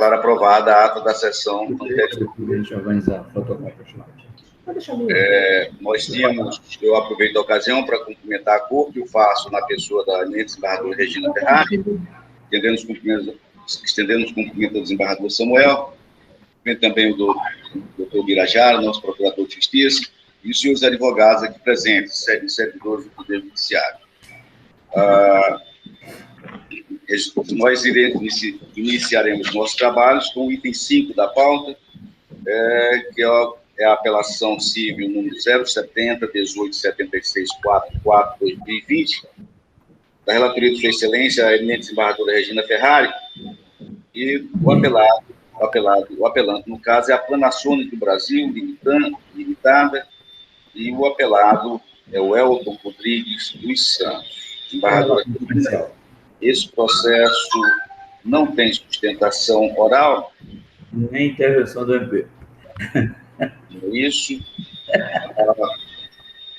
Para aprovada a ata da sessão anterior. Nós tínhamos, eu aproveito a ocasião para cumprimentar a Corte, eu faço na pessoa da eminente desembargadora Regina Ferrari, estendendo os cumprimentos ao desembargador Samuel, também o doutor Birajara, nosso procurador de justiça, e os senhores advogados aqui presentes, servidores do Poder Judiciário. Nós iniciaremos nossos trabalhos com o item 5 da pauta, que é a apelação civil número 070-1876-44-2020, da relatoria de Sua Excelência, a eminente desembargadora Regina Ferrari, e o apelante, no caso, é a Panasonic do Brasil, limitada, e o apelado é o Elton Rodrigues dos Santos. Desembargadora, esse processo não tem sustentação oral? Nem intervenção do MP. Isso.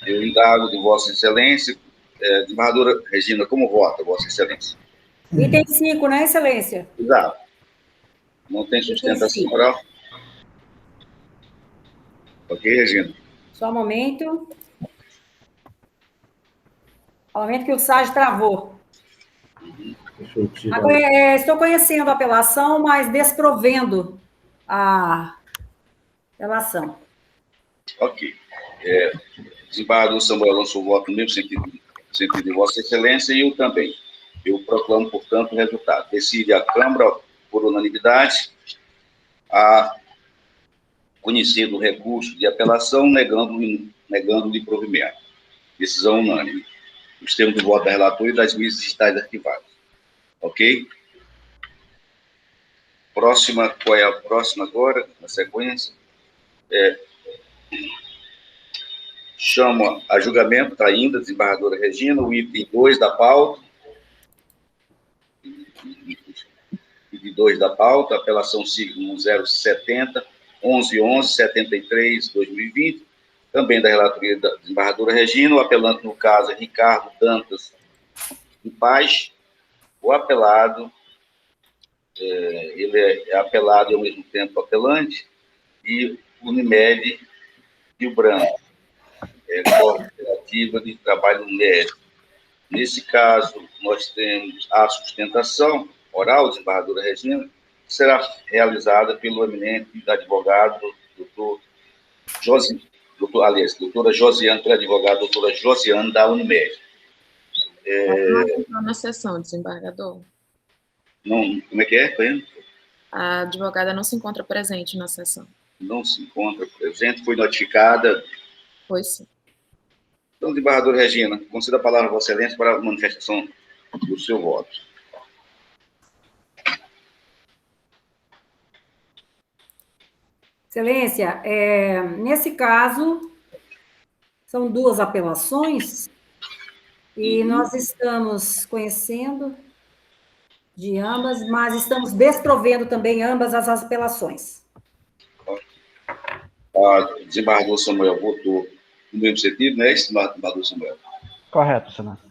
Eu indago de Vossa Excelência. Desembargadora Regina, como vota, Vossa Excelência? Item 5, né, Excelência? Exato. Não tem sustentação oral? Ok, Regina? Só um momento. Ao momento que o SAG travou. Agora, estou conhecendo a apelação, mas desprovendo a apelação. Ok. Desembargador Samuel lançou o voto no mesmo sentido de Vossa Excelência, e eu também. Eu proclamo, portanto, o resultado. Decide a Câmara, por unanimidade, a conhecer do recurso de apelação, negando-lhe provimento. Decisão unânime. Os termos do voto da relatora e das mídias digitais arquivadas. Ok? Qual é a próxima agora, na sequência? Chama a julgamento, está ainda, desembargadora Regina, o item 2 da pauta. Item 2 da pauta, apelação civil 070-1111-73-2020, também da relatoria da desembargadora Regina. O apelante, no caso, é Ricardo Dantas de Paz. O apelado, ele é apelado e, ao mesmo tempo, apelante, e Unimed Rio Branco, Cooperativa de Trabalho Médico. Nesse caso, nós temos a sustentação oral, desembargadora Regina, que será realizada pelo eminente advogado, doutora Josiane, pela advogada doutora Josiane da Unimed. Na sessão, desembargador. Não, como é que é? A advogada não se encontra presente na sessão. Não se encontra presente, foi notificada? Foi sim. Então, desembargadora Regina, conceda a palavra a Vossa Excelência para a manifestação do seu voto. Excelência, nesse caso, são duas apelações, e nós estamos conhecendo de ambas, mas estamos desprovendo também ambas as apelações. O desembargador Samuel votou no mesmo sentido, não é isso, desembargador Samuel? Correto, senador.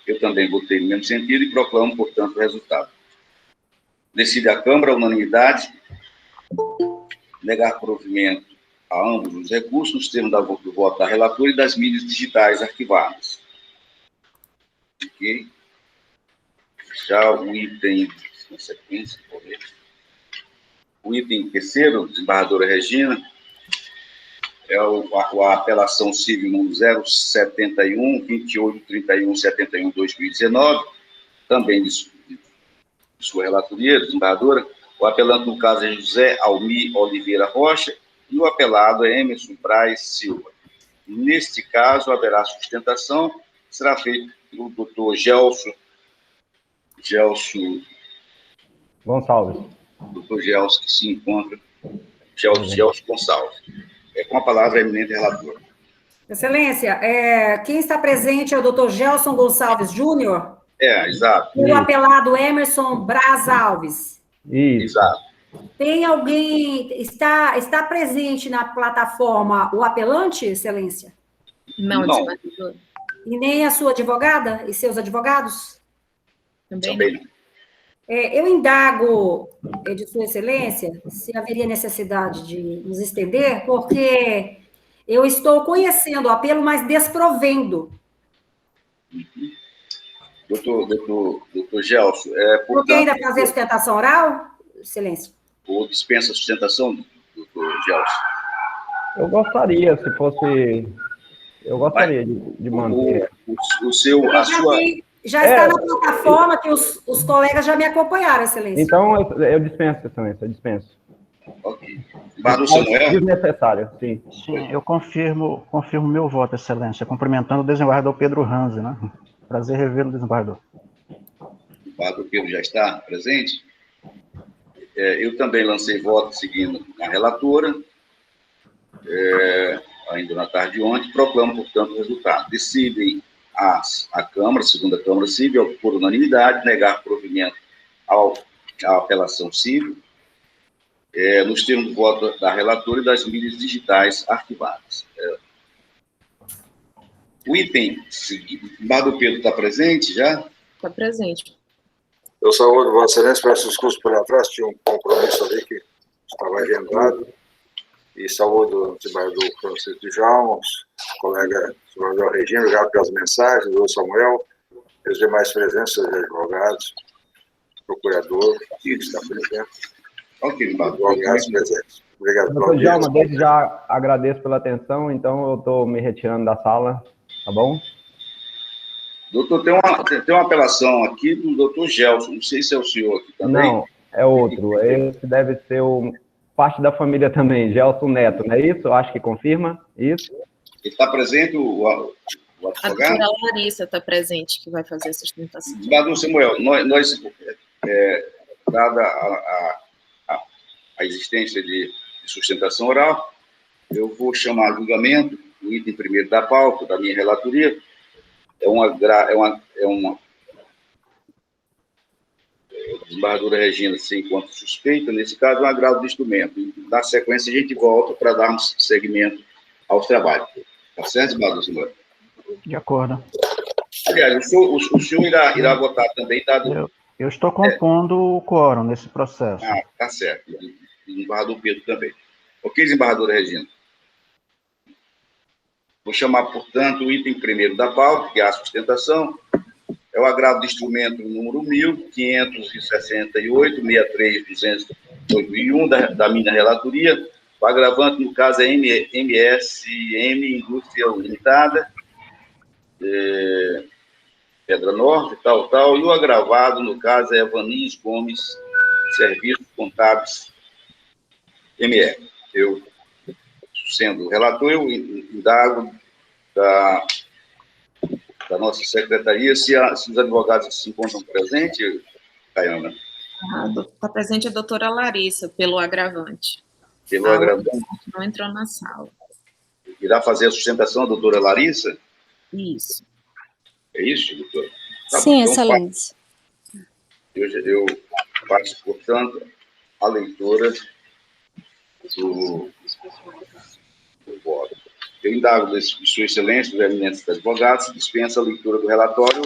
Eu também votei no mesmo sentido e proclamo, portanto, o resultado. Decide a Câmara, a unanimidade, negar provimento a ambos os recursos, nos termos do voto da relatora e das mídias digitais arquivadas. Ok? Já o item, na sequência, o item terceiro, desembargadora Regina, é a apelação civil número 071-2831-71-2019, também de sua relatoria, desembargadora. O apelante, no caso, é José Almir Oliveira Rocha, e o apelado é Emerson Braz Silva. Neste caso, haverá sustentação, será feito pelo doutor Gelson Gonçalves. Doutor Gelson, que se encontra, Gelson Gonçalves. Com a palavra, a eminente relatora. Excelência, quem está presente é o doutor Gelson Gonçalves Júnior? Exato. E o apelado Emerson Braz Alves. Isso. Exato. Tem alguém, está presente na plataforma o apelante, Excelência? Não, Não. desembargador. E nem a sua advogada e seus advogados? Também Também não. Eu indago, de Sua Excelência, se haveria necessidade de nos estender, porque eu estou conhecendo o apelo, mas desprovendo. Doutor Gelson, Porque ainda fazer sustentação oral, Excelência? ou dispensa a sustentação, doutor Gelson? Eu gostaria, se fosse... Eu gostaria de manter. Já está na plataforma que os colegas já me acompanharam, Excelência. Então, eu dispenso, Excelência, eu dispenso. Ok. Embargador Samuel? Desnecessário, sim. Sim, eu confirmo meu voto, Excelência, cumprimentando o desembargador Pedro Ranzi, né? Prazer revê-lo, desembargador. O embargador Pedro já está presente. Eu também lancei voto seguindo a relatora, ainda na tarde de ontem, proclamo, portanto, o resultado. Decidem a Câmara, a segunda Câmara Civil, por unanimidade, negar provimento à apelação civil, nos termos do voto da relatora e das mídias digitais arquivadas. O item seguinte, o embargador Pedro está presente já? Está presente. Eu saúdo Vossa Excelência, peço desculpas por atrás, tinha um compromisso ali que estava agendado. E saúdo o desembargador Francisco de Jalma, colega desembargador Regina, obrigado pelas mensagens, o Samuel, e os demais presentes, os advogados, procurador, que está presente. Ok, Advogados presentes. Obrigado pela Doutor Djalma, desde já agradeço pela atenção, então eu estou me retirando da sala, tá bom? Doutor, tem uma apelação aqui do doutor Gelson, não sei se é o senhor aqui também. Não, é outro, esse deve ser parte da família também, Gelson Neto, não é isso? Eu acho que confirma, isso? Ele está presente, o A advogado? doutora Larissa está presente, que vai fazer a sustentação. Embargador Samuel, nós dada a existência de sustentação oral, eu vou chamar a julgamento, o item primeiro da pauta, da minha relatoria, a desembargadora Regina se encontra suspeita, nesse caso, é um agravo do instrumento. E, na sequência, a gente volta para darmos seguimento aos trabalhos. Tá certo, desembargador Samuel? De acordo. Aliás, o senhor irá votar também, tá? Eu estou compondo o quórum nesse processo. Tá certo. E o desembargador Pedro também. Ok, desembargadora Regina? Vou chamar, portanto, o item primeiro da pauta, que é a sustentação. É o agravo de instrumento número 1568-63-208-1 da minha relatoria. O agravante, no caso, é MSM Indústria Limitada, Pedra Norte, tal. E o agravado, no caso, é Vanis Gomes, Serviços Contábeis, ME. Eu, sendo relator, eu indago da nossa secretaria se os advogados se encontram presentes, Caiana. Está presente a doutora Larissa, pelo agravante. Pelo agravante. Não entrou na sala. Irá fazer a sustentação a doutora Larissa? Isso. É isso, doutora? Tá Sim, bom, então, Excelência. Eu faço, portanto, a leitura do voto. Eu indago de Sua Excelência, dos eminentes advogados, dispensa a leitura do relatório,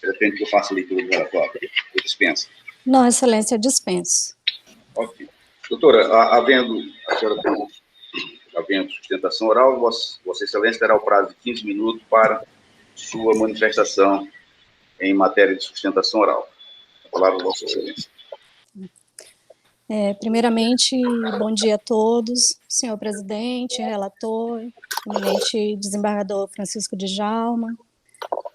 pretende que eu faça a leitura do relatório. Eu dispenso. Não, Excelência, dispenso. Ok. Doutora, havendo sustentação oral, Vossa Excelência terá o prazo de 15 minutos para sua manifestação em matéria de sustentação oral. A palavra, Vossa Excelência. Primeiramente, bom dia a todos, senhor presidente, relator, eminente desembargador Francisco de Jalma,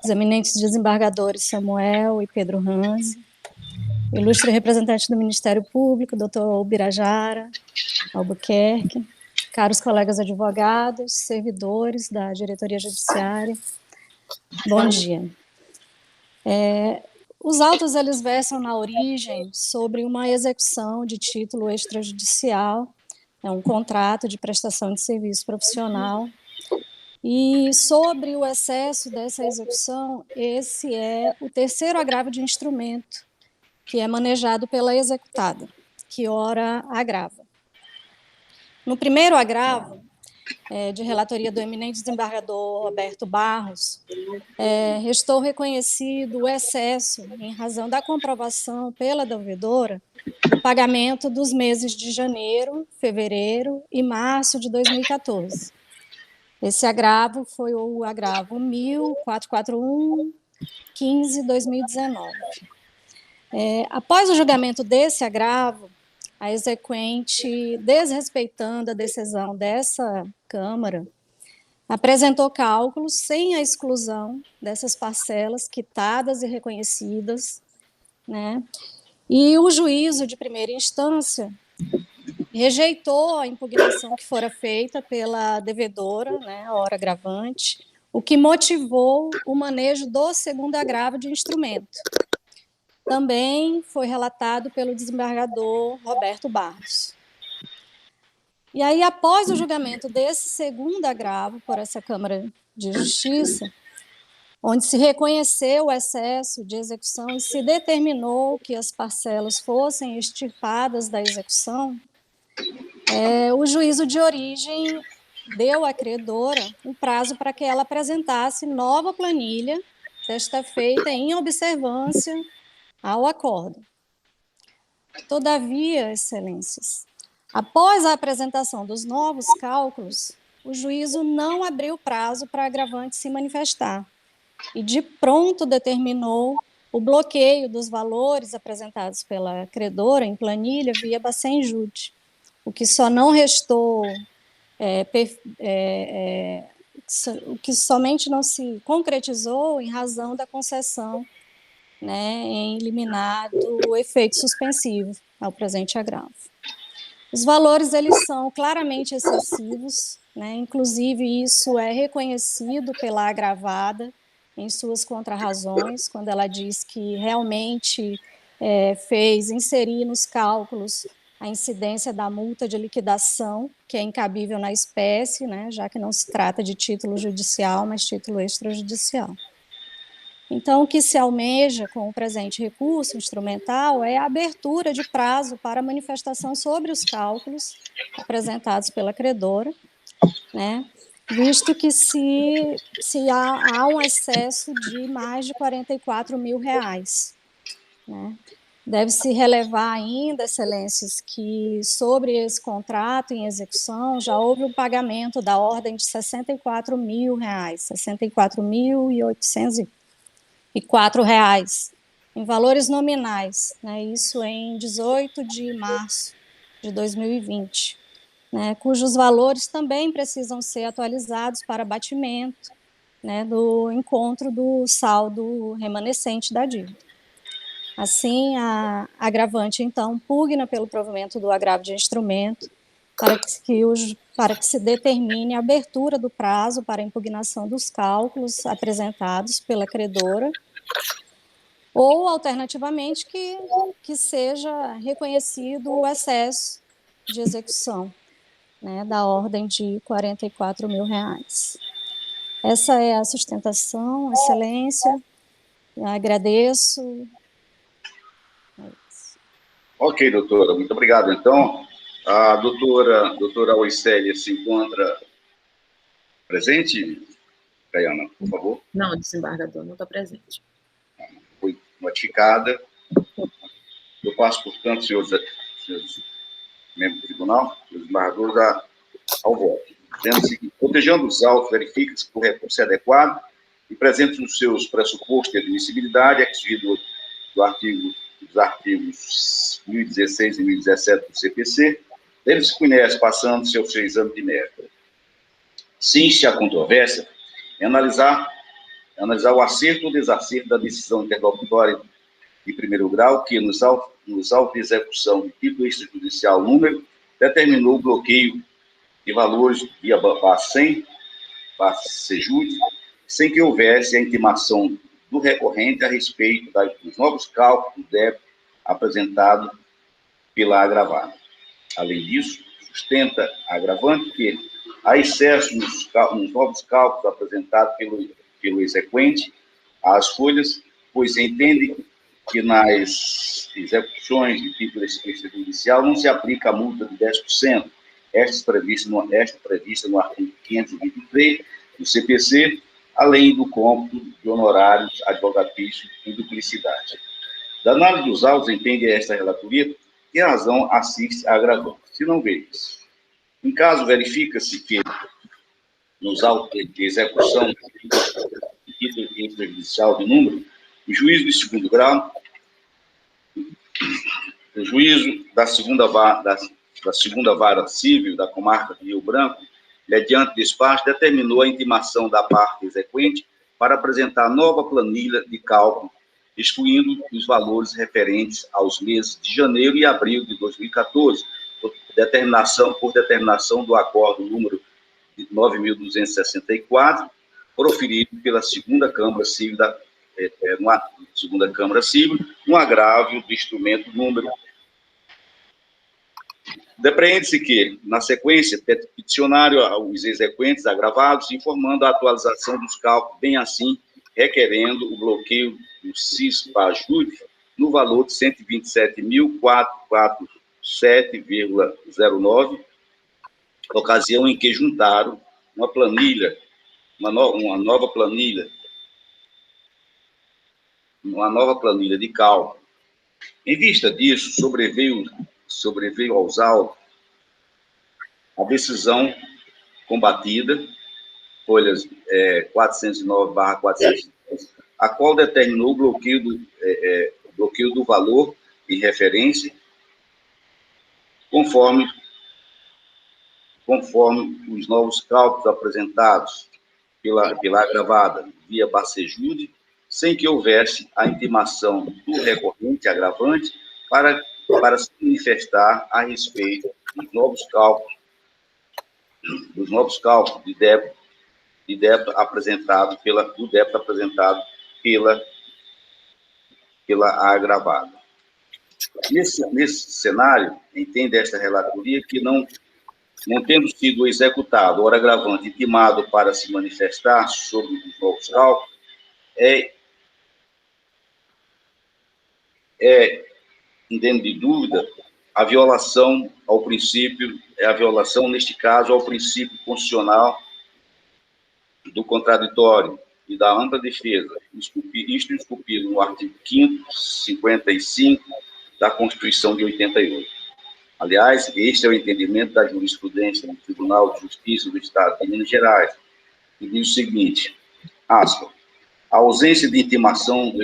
os eminentes desembargadores Samuel e Pedro Ranzi, ilustre representante do Ministério Público, doutor Ubirajara Albuquerque, caros colegas advogados, servidores da Diretoria Judiciária, bom dia. Os autos, eles versam na origem sobre uma execução de título extrajudicial, um contrato de prestação de serviço profissional, e sobre o excesso dessa execução, esse é o terceiro agravo de instrumento que é manejado pela executada, que ora agrava. No primeiro agravo, de relatoria do eminente desembargador Roberto Barros, restou reconhecido o excesso, em razão da comprovação pela devedora, do pagamento dos meses de janeiro, fevereiro e março de 2014. Esse agravo foi o agravo 1441/15/2019. Após o julgamento desse agravo, a exequente, desrespeitando a decisão dessa Câmara, apresentou cálculos sem a exclusão dessas parcelas quitadas e reconhecidas, né? E o juízo de primeira instância rejeitou a impugnação que fora feita pela devedora, né, a hora agravante, o que motivou o manejo do segundo agravo de instrumento. Também foi relatado pelo desembargador Roberto Barros. E aí, após o julgamento desse segundo agravo por essa Câmara de Justiça, onde se reconheceu o excesso de execução e se determinou que as parcelas fossem extirpadas da execução, o juízo de origem deu à credora um prazo para que ela apresentasse nova planilha, desta feita em observância ao acordo. Todavia, excelências, após a apresentação dos novos cálculos, o juízo não abriu prazo para a agravante se manifestar e de pronto determinou o bloqueio dos valores apresentados pela credora em planilha via Bacen-Jude, o que só não restou, o que somente não se concretizou em razão da concessão, né, em liminar do efeito suspensivo ao presente agravo. Os valores, eles são claramente excessivos, né, inclusive isso é reconhecido pela agravada em suas contrarrazões, quando ela diz que realmente fez inserir nos cálculos a incidência da multa de liquidação, que é incabível na espécie, né, já que não se trata de título judicial, mas título extrajudicial. Então, o que se almeja com o presente recurso instrumental é a abertura de prazo para manifestação sobre os cálculos apresentados pela credora, né, visto que se há um excesso de mais de R$44 mil, né. Deve-se relevar ainda, excelências, que sobre esse contrato em execução já houve o pagamento da ordem de R$64 mil, R$64.804, em valores nominais, né, isso em 18 de março de 2020, né, cujos valores também precisam ser atualizados para abatimento, né, do encontro do saldo remanescente da dívida. Assim, a agravante, então, pugna pelo provimento do agravo de instrumento para que se determine a abertura do prazo para a impugnação dos cálculos apresentados pela credora, ou, alternativamente, que seja reconhecido o excesso de execução, né, da ordem de R$44 mil. Essa é a sustentação, excelência. Eu agradeço. Ok, doutora, muito obrigado. Então, a doutora Oicélia se encontra presente? Caiana, por favor. Não, desembargador, não está presente. Foi notificada. Eu passo, portanto, senhores membros do tribunal, os desembargadores, ao voto. Dizendo o seguinte: protegendo os autos, verifica-se que o recurso é adequado e presente nos seus pressupostos de admissibilidade, exigido dos artigos 1016 e 1017 do CPC, ele se conhece passando-se ao seu exame de mérito. Sim, se há controvérsia, é analisar o acerto ou desacerto da decisão interlocutória de primeiro grau, que nos autos de execução do título extrajudicial número, determinou o bloqueio de valores via Bacen-Jude, sem que houvesse a intimação do recorrente a respeito dos novos cálculos do débito apresentado pela agravada. Além disso, sustenta a agravante que há excesso nos novos cálculos apresentados pelo exequente às folhas, pois entende que nas execuções de título extrajudicial não se aplica a multa de 10%, esta prevista no artigo 523 do CPC, além do cômputo de honorários advocatícios e duplicidade. Da análise dos autos, entende esta relatoria que a razão assiste a agravante. Se não vê isso. Em caso, verifica-se que nos autos de execução de título extrajudicial de número, o juízo de segundo grau, o juízo da segunda vara civil da comarca de Rio Branco, mediante despacho, determinou a intimação da parte exequente para apresentar nova planilha de cálculo, excluindo os valores referentes aos meses de janeiro e abril de 2014, por determinação do acordo número 9.264, proferido pela segunda Câmara Civil, no agravo do instrumento número. Depreende-se que, na sequência, peticionário aos exequentes agravados, informando a atualização dos cálculos, bem assim, requerendo o bloqueio do CIS-PAJUD no valor de R$ 127.447,09, ocasião em que juntaram uma planilha, uma nova planilha de cálculo. Em vista disso, sobreveio aos autos a decisão combatida, folhas 409/410, a qual determinou o bloqueio do valor em referência, conforme os novos cálculos apresentados pela agravada via Bacejude, sem que houvesse a intimação do recorrente agravante para se manifestar a respeito dos novos cálculos de débito apresentado pela agravada. Nesse cenário, entende esta relatoria que não tendo sido executado, hora agravante, intimado para se manifestar sobre os novos cálculos, indendo de dúvida, a violação, neste caso, ao princípio constitucional do contraditório e da ampla defesa, isto esculpido no artigo 5º, 55 da Constituição de 88. Aliás, este é o entendimento da jurisprudência do Tribunal de Justiça do Estado de Minas Gerais, que diz o seguinte, aspas, a ausência de intimação do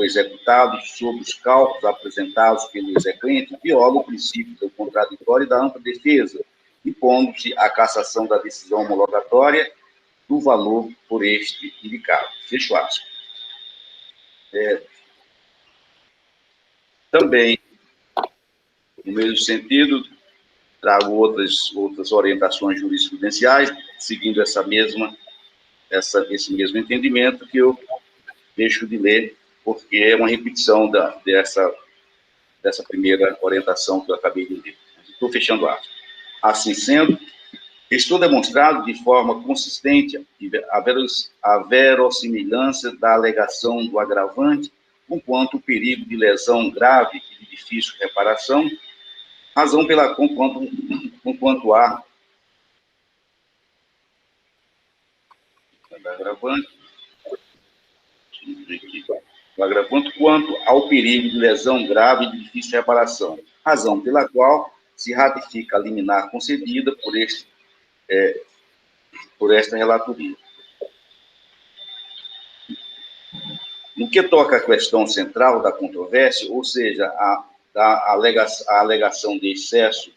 executado sobre os cálculos apresentados pelo exequente viola o princípio do contraditório e da ampla defesa, impondo-se a cassação da decisão homologatória do valor por este indicado. Fecho aspas. Também, no mesmo sentido, trago outras orientações jurisprudenciais, seguindo esse mesmo entendimento, que eu deixo de ler, porque é uma repetição dessa primeira orientação que eu acabei de ler. Estou fechando aspas. Assim sendo, estou demonstrado de forma consistente a verossimilhança da alegação do agravante, conquanto o perigo de lesão grave e de difícil reparação, razão pela conquanto há agravante quanto ao perigo de lesão grave e de difícil reparação, razão pela qual se ratifica a liminar concedida por esta relatoria. No que toca à questão central da controvérsia, ou seja, a alegação de excesso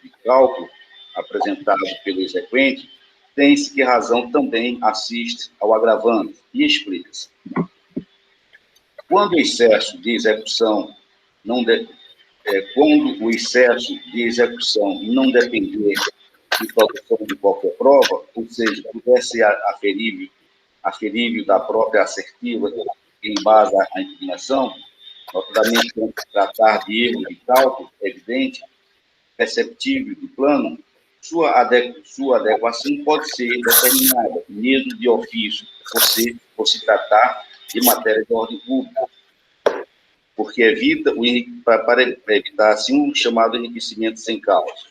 de cálculo apresentado pelo exequente, tem-se que razão também assiste ao agravante e explica-se. Quando o excesso de execução não depender de produção de qualquer prova, ou seja, pudesse ser aferível da própria assertiva em base à impugnação, notadamente quando tratar de erro de cálculo evidente, perceptível de plano, sua adequação pode ser determinada, mesmo de ofício, por se tratar de matéria de ordem pública, porque evita para evitar, assim, um chamado enriquecimento sem causa.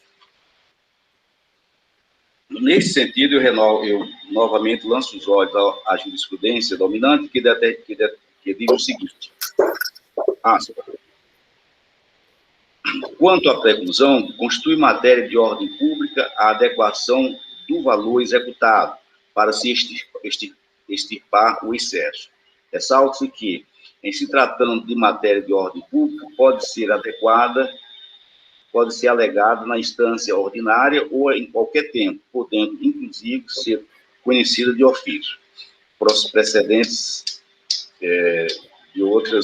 Nesse sentido, eu novamente lanço os olhos à jurisprudência dominante, que diz o seguinte. Quanto à preclusão, constitui matéria de ordem pública a adequação do valor executado para se extirpar o excesso. Ressalta-se que, em se tratando de matéria de ordem pública, pode ser alegada na instância ordinária ou em qualquer tempo, podendo, inclusive, ser conhecida de ofício. Precedentes de outra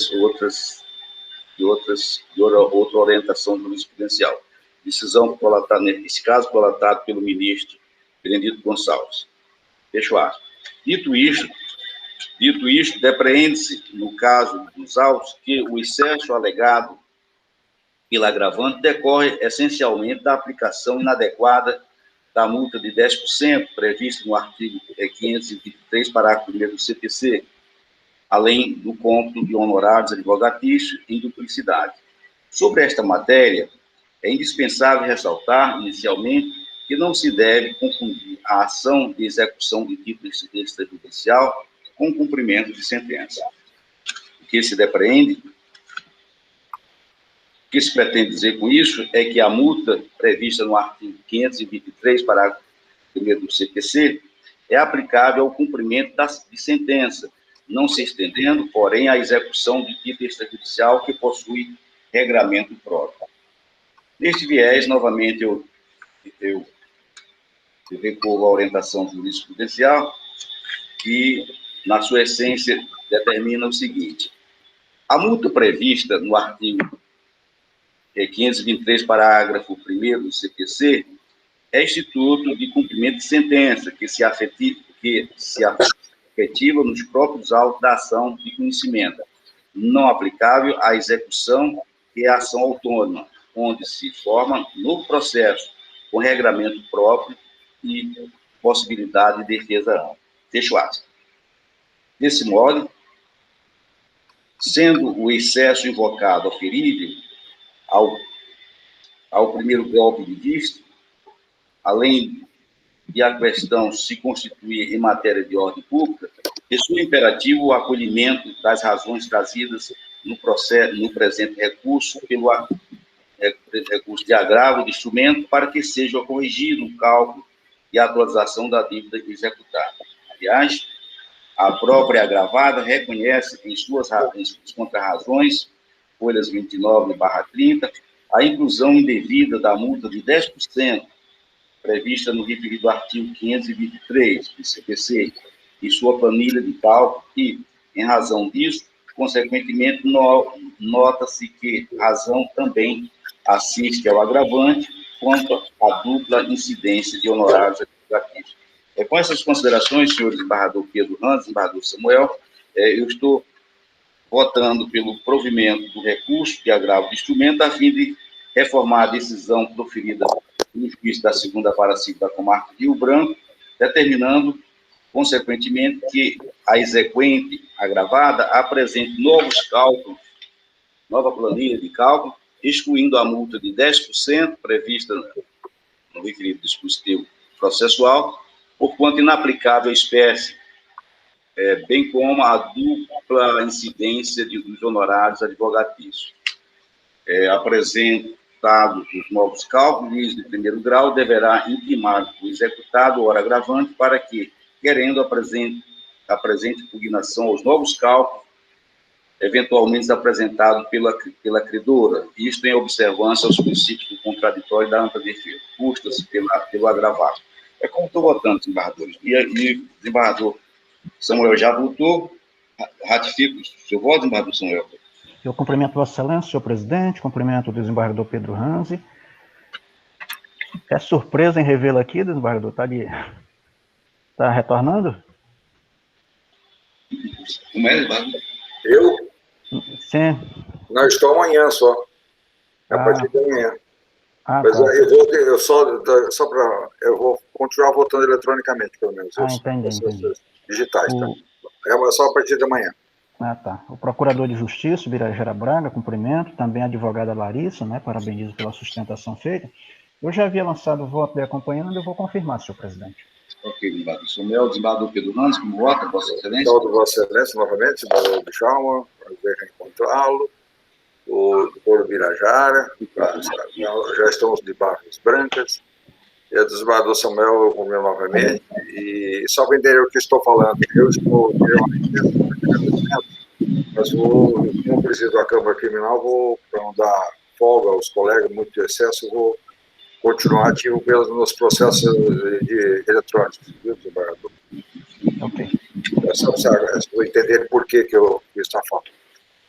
orientação jurisprudencial. Decisão, nesse caso, colatada pelo ministro Benedito Gonçalves. Fecho aspas. Dito isto, depreende-se, no caso dos autos, que o excesso alegado pela agravante decorre essencialmente da aplicação inadequada da multa de 10% prevista no artigo 523, parágrafo 1º do CPC, além do cômputo de honorários advogatícios em duplicidade. Sobre esta matéria, é indispensável ressaltar, inicialmente, que não se deve confundir a ação de execução de título extrajudicial com cumprimento de sentença. O que se pretende dizer com isso é que a multa prevista no artigo 523, parágrafo 1º do CPC, é aplicável ao cumprimento de sentença, não se estendendo, porém, à execução de título extrajudicial que possui regramento próprio. Neste viés, novamente, eu recorro à orientação jurisprudencial, que, na sua essência, determina o seguinte: a multa prevista no artigo 523, parágrafo 1º do CPC, é instituto de cumprimento de sentença, que se afetiva nos próprios autos da ação de conhecimento, não aplicável à execução e à ação autônoma, onde se forma novo processo, com regramento próprio e possibilidade de defesa ampla. Fecho aspas. Desse modo, sendo o excesso invocado oferível ao primeiro golpe de vista, além de a questão se constituir em matéria de ordem pública, resulta imperativo o acolhimento das razões trazidas no presente recurso pelo recurso de agravo de instrumento para que seja corrigido o cálculo e a atualização da dívida executada. Aliás, a própria agravada reconhece em suas contrarrazões, folhas 29/30, a inclusão indevida da multa de 10%, prevista no referido artigo 523 do CPC, em sua planilha de cálculo e, em razão disso, consequentemente, nota-se que razão também assiste ao agravante quanto à dupla incidência de honorários administrativos. Com essas considerações, senhores desembargador Pedro Ranzis, desembargador Samuel, eu estou votando pelo provimento do recurso de agravo de instrumento a fim de reformar a decisão proferida no juízo da 2ª Vara Civil da Comarca de Rio Branco, determinando, consequentemente, que a exequente agravada apresente novos cálculos, nova planilha de cálculo, excluindo a multa de 10% prevista no referido dispositivo processual, porquanto inaplicável à espécie, bem como a dupla incidência dos honorários advogatícios. Apresentados os novos cálculos, o juiz de primeiro grau deverá intimar o executado hora agravante para que, querendo apresente impugnação aos novos cálculos, eventualmente apresentado pela credora, isto em observância aos princípios do contraditório e da ampla defesa, custa-se pelo agravado. É como estou votando, desembargadores. E o desembargador Samuel já votou, ratifico o seu voto, desembargador Samuel. Eu cumprimento Vossa Excelência, senhor presidente, cumprimento o desembargador Pedro Ranzis. É surpresa em revê-lo aqui, desembargador? Está retornando? Como é, desembargador? Eu? Sim. Não, estou amanhã só. A partir de amanhã. Mas tá. eu vou continuar votando eletronicamente, pelo menos. Entendi. Digitais, tá? É só a partir de amanhã. Ah, tá. O procurador de justiça, Birajara Braga, cumprimento. Também a advogada Larissa, né? Parabenizo pela sustentação feita. Eu já havia lançado o voto de acompanhando, eu vou confirmar, senhor presidente. Ok, desembargador Samuel, desembargador Pedro Ranz, como vota, Vossa Excelência? Saúdo Vossa Excelência novamente, desembargador Djalma, prazer reencontrá-lo. O doutor Birajara, já estamos de Barras Brancas. E o desembargador Samuel, eu comigo novamente. E só para entender o que estou falando, eu estou mas como presidente da Câmara Criminal, para não dar folga aos colegas, muito excesso, vou continuar ativo nos processos eletrônicos, viu, desembargador? Ok. É só para entender por que eu estou falando.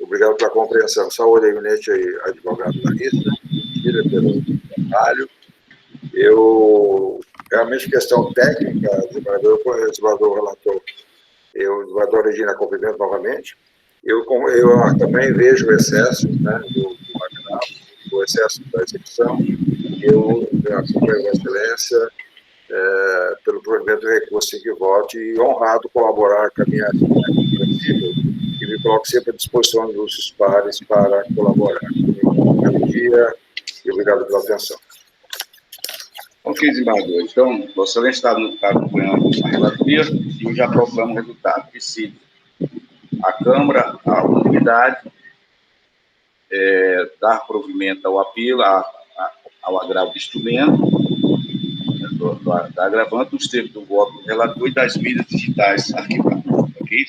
Obrigado pela compreensão. Saúde, eminente advogado Larissa, pelo trabalho. Realmente, questão técnica, o desembargador relator, o desembargador Regina cumprimento novamente. Eu também vejo o excesso, né, do excesso da execução. Eu acompanho a excelência pelo provimento do recurso em que vote e honrado colaborar com a minha possível e me coloco sempre à disposição dos pares para colaborar. Bom dia e obrigado pela atenção. Ok, desembargador. Então, Vossa Excelência está acompanhando a relatoria e eu já proclamo o resultado. Decide a Câmara, a unanimidade, dar provimento ao apelo, ao agravo de instrumento, da agravante, nos termos do voto do relator e das mídias digitais arquivadas. Ok?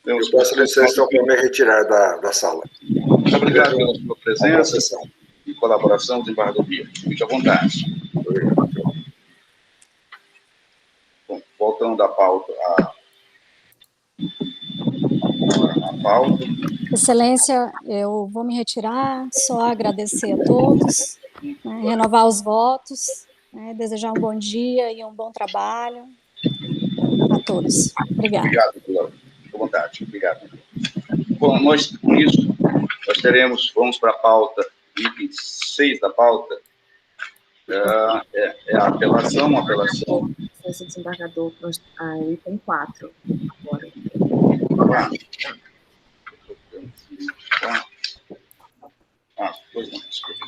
Então, eu peço licença para me retirar da sala. Muito obrigado pela sua presença e colaboração, desembargador Bia. Fique à vontade. Obrigado. Bom, voltando à pauta, pauta. Excelência, eu vou me retirar, só agradecer a todos, né, renovar os votos, né, desejar um bom dia e um bom trabalho a todos. Obrigada. Obrigado, Pilar. Fique à vontade. Obrigado. Bom, com isso, vamos para a pauta, item 6 da pauta, é a apelação. Esse desembargador, item 4. Agora. Pois não, desculpa.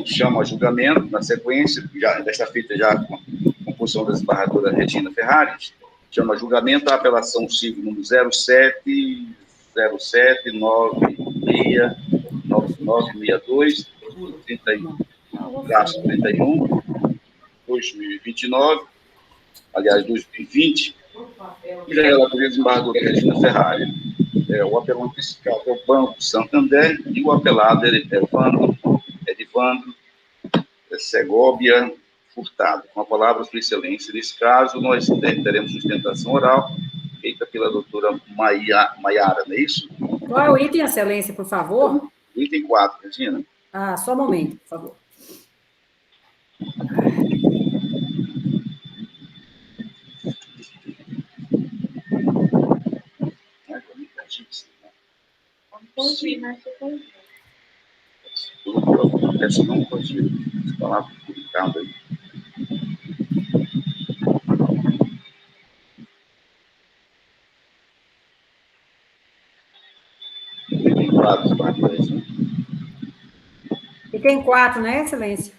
Chama a julgamento, na sequência, desta feita já com a composição da desembargadora Regina Ferraris, chama a julgamento a apelação civil número 079662 31 2029, aliás, 2020, e da relatoria desembargadora Regina Ferraris. O apelante desse caso é o Banco Santander e o apelado é Edivandro Segovia Furtado. Com a palavra, Sua Excelência. Nesse caso, nós teremos sustentação oral feita pela doutora Maiara, não é isso? Qual é o item, Excelência, por favor? Item 4, Regina. Só um momento, por favor. Essa não pode falar publicado aí. Item 4, né, Excelência?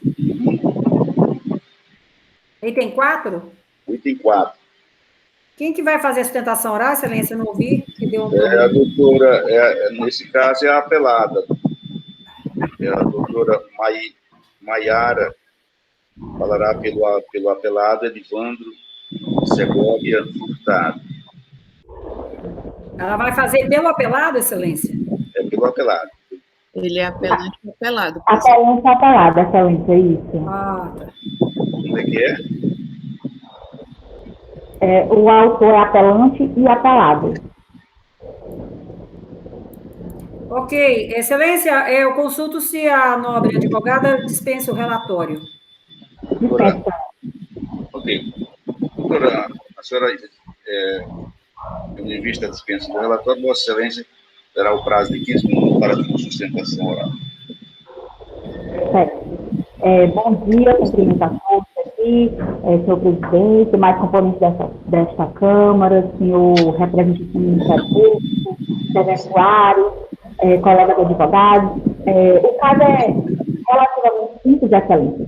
Item 4? Item 4. Quem que vai fazer a sustentação oral, Excelência? Eu não ouvi. Que deu um a doutora, nesse caso, é a apelada. É a doutora Maiara, falará pelo apelado Edivandro Segovia Furtado. Ela vai fazer pelo apelado, Excelência? É pelo apelado. Ele é apelante e apelado. Apelante e apelado, Excelência, é isso. Tá. Como é que é? O autor é apelante e apelado. Ok. Excelência, eu consulto se a nobre advogada dispensa o relatório. Doutora, ok. Doutora, a senhora, tendo em vista a dispensa do relatório, Vossa Excelência terá o prazo de 15 minutos para a sustentação oral. Certo. Bom dia, cumprimento a todos aqui. noite, senhor presidente, mais componentes desta Câmara, senhor representante do Ministério Público, eventuários, colegas advogados. O caso é relativamente simples, excelência.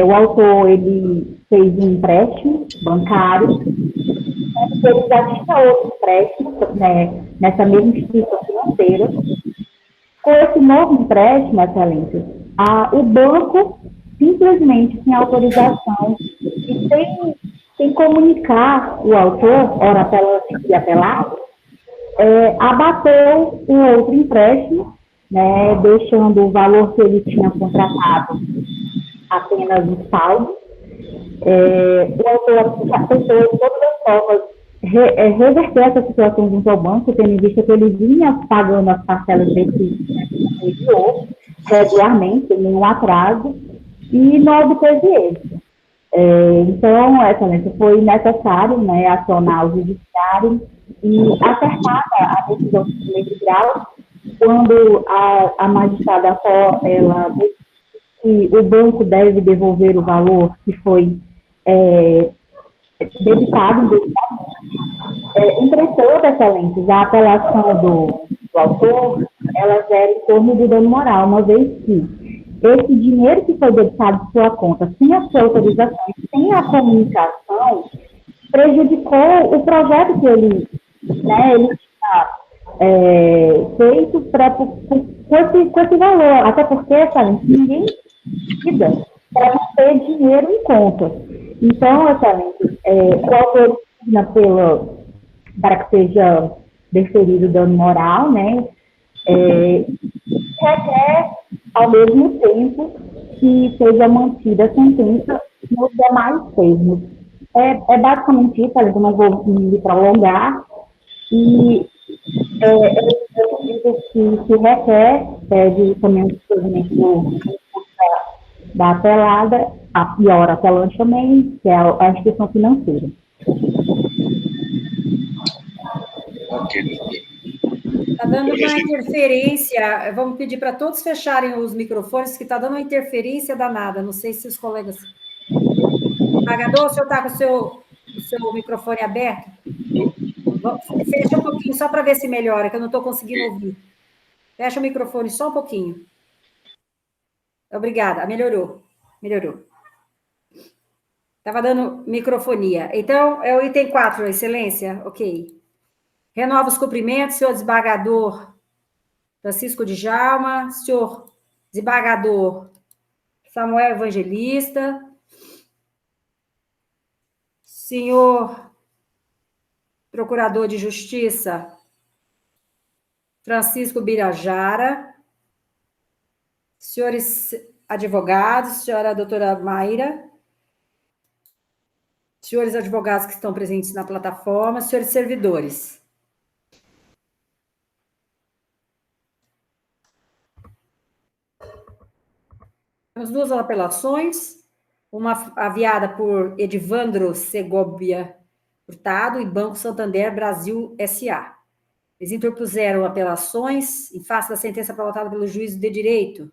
O autor, ele fez um empréstimo bancário, ele já tinha outro empréstimo, né, nessa mesma instituição financeira. Com esse novo empréstimo, excelência, o banco, simplesmente sem autorização e sem comunicar o autor, ora apelante e apelado, abateu o outro empréstimo, né, deixando o valor que ele tinha contratado apenas em saldo. O autor já tentou de todas as formas reverter essa situação junto ao banco, tendo em vista que ele vinha pagando as parcelas desse anterior regularmente, sem nenhum atraso, e não obteve êxito. Então, excelência, foi necessário, né, acionar o judiciário e acertada a decisão de primeiro grau, quando a magistrada ela disse que o banco deve devolver o valor que foi debitado indevidamente. Entretanto, excelências, a apelação do autor, ela gera em torno do dano moral, uma vez que esse dinheiro que foi debitado de sua conta, sem a sua autorização, sem a comunicação, prejudicou o projeto que ele tinha feito com esse valor, até porque, excelência, ninguém precisa para não ter dinheiro em conta. Então, excelência, o autor para que seja deferido o dano moral, né, requer, ao mesmo tempo, que seja mantida a sentença nos demais termos. Basicamente isso, eu não vou me prolongar, e eu digo que requer, pede também o discernimento da apelada, a pior apelante também, que é a instituição financeira. Ok. Está dando uma interferência. Vamos pedir para todos fecharem os microfones, que está dando uma interferência danada. Não sei se os colegas. Pagador, o senhor está com o seu microfone aberto? Fecha um pouquinho, só para ver se melhora, que eu não estou conseguindo ouvir. Fecha o microfone só um pouquinho. Obrigada, melhorou. Melhorou. Estava dando microfonia. Então, é o item 4, excelência? Ok. Renova os cumprimentos, senhor desembargador Francisco Djalma, senhor desembargador Samuel Evangelista, senhor procurador de Justiça Francisco Birajara, senhores advogados, senhora doutora Mayra, senhores advogados que estão presentes na plataforma, senhores servidores. Temos duas apelações, uma aviada por Edivandro Segovia Hurtado e Banco Santander Brasil S.A. Eles interpuseram apelações em face da sentença prolatada pelo juiz de direito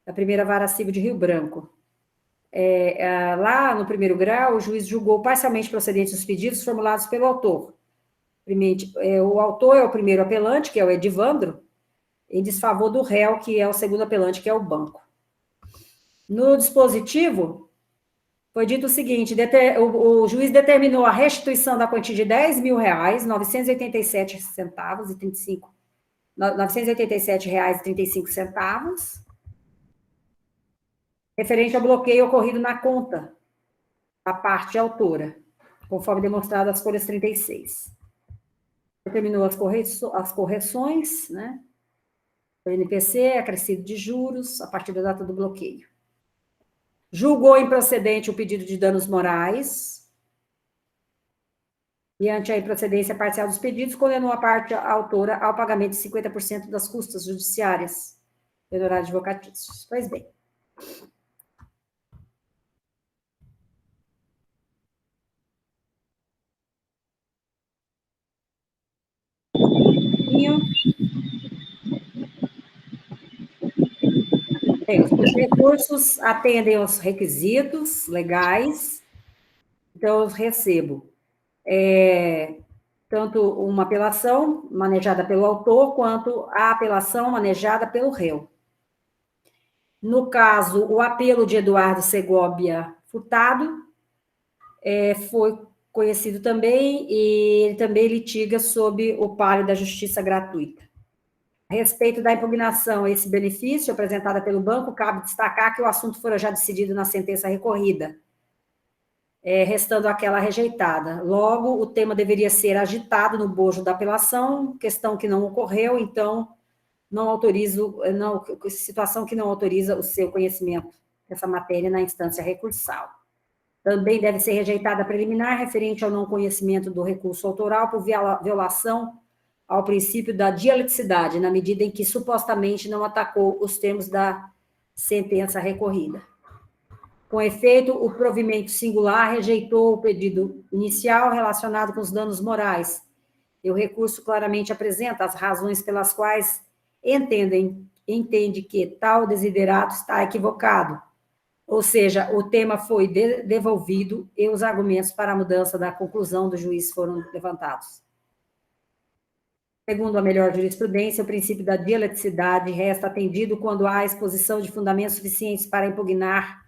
da primeira vara civil de Rio Branco. Lá no primeiro grau, o juiz julgou parcialmente procedentes os pedidos formulados pelo autor. Primeiro, o autor é o primeiro apelante, que é o Edivandro, em desfavor do réu, que é o segundo apelante, que é o banco. No dispositivo, foi dito o seguinte, o juiz determinou a restituição da quantia de R$10 mil, R$ 987,35, referente ao bloqueio ocorrido na conta da parte autora, conforme demonstrado nas folhas 36. Determinou as correções, né? O NPC, acrescido de juros, a partir da data do bloqueio. Julgou improcedente o pedido de danos morais. Diante a improcedência parcial dos pedidos, condenou a parte autora ao pagamento de 50% das custas judiciárias e honorários advocatícios. Pois bem. Bem, os recursos atendem aos requisitos legais, então eu recebo tanto uma apelação manejada pelo autor, quanto a apelação manejada pelo réu. No caso, o apelo de Eduardo Segovia Furtado foi conhecido também, e ele também litiga sob o palio da justiça gratuita. A respeito da impugnação a esse benefício apresentada pelo banco, cabe destacar que o assunto fora já decidido na sentença recorrida, restando aquela rejeitada. Logo, o tema deveria ser agitado no bojo da apelação, questão que não ocorreu, então não autorizo, situação que não autoriza o seu conhecimento dessa matéria na instância recursal. Também deve ser rejeitada a preliminar referente ao não conhecimento do recurso autoral por violação ao princípio da dialeticidade, na medida em que supostamente não atacou os termos da sentença recorrida. Com efeito, o provimento singular rejeitou o pedido inicial relacionado com os danos morais, e o recurso claramente apresenta as razões pelas quais entende que tal desiderato está equivocado, ou seja, o tema foi devolvido e os argumentos para a mudança da conclusão do juiz foram levantados. Segundo a melhor jurisprudência, o princípio da dialeticidade resta atendido quando há exposição de fundamentos suficientes para impugnar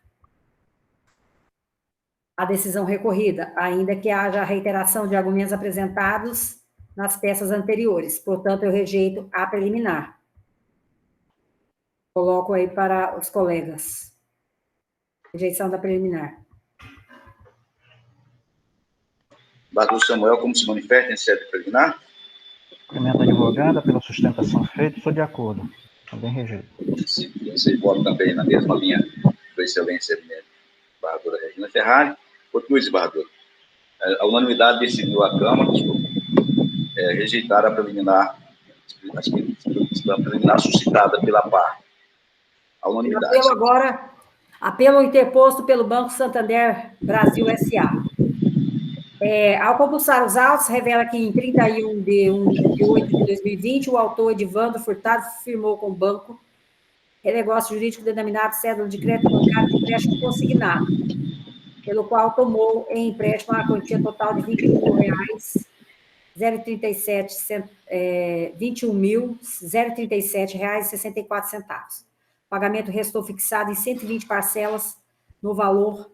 a decisão recorrida, ainda que haja reiteração de argumentos apresentados nas peças anteriores. Portanto, eu rejeito a preliminar. Coloco aí para os colegas. Rejeição da preliminar. Barroso Samuel, como se manifesta em sede preliminar? Cumprimento a advogada pela sustentação feita, sou de acordo. Também rejeito. Sim, vocês votam também na mesma linha da excelência, desembargadora Regina Ferrari. Continue, desembargador. A unanimidade decidiu a Câmara rejeitar a preliminar suscitada pela par. A unanimidade. Apelo agora, apelo interposto pelo Banco Santander Brasil S.A. Ao compulsar os autos, revela que em 31 de 8 de 2020, o autor Edivando Furtado firmou com o banco negócio jurídico denominado cédula de crédito bancário de empréstimo consignado, pelo qual tomou em empréstimo a quantia total de R$21.037,64. O pagamento restou fixado em 120 parcelas no valor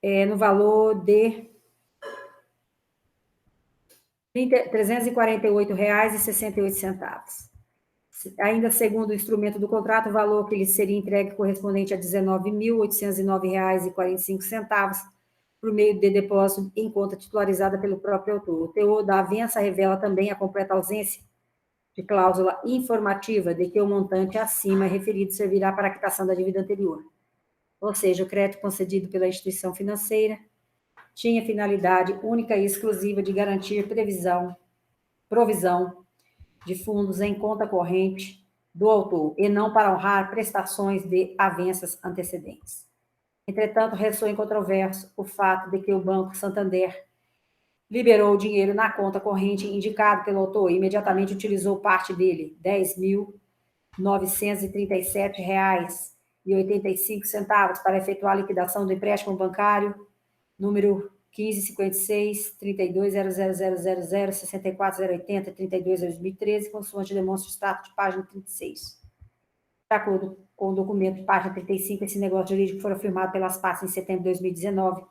de R$ 348,68. Ainda segundo o instrumento do contrato, o valor que lhe seria entregue correspondente a R$ 19.809,45 por meio de depósito em conta titularizada pelo próprio autor. O teor da avença revela também a completa ausência de cláusula informativa de que o montante acima referido servirá para a quitação da dívida anterior. Ou seja, o crédito concedido pela instituição financeira tinha finalidade única e exclusiva de garantir provisão de fundos em conta corrente do autor, e não para honrar prestações de avenças antecedentes. Entretanto, ressoa em controverso o fato de que o Banco Santander liberou o dinheiro na conta corrente indicado pelo autor e imediatamente utilizou parte dele, R$ 10.937,85, para efetuar a liquidação do empréstimo bancário número 1556-3200006480 32/2013, consoante demonstra o status de página 36. De acordo com o documento de página 35, esse negócio jurídico foi firmado pelas partes em setembro de 2019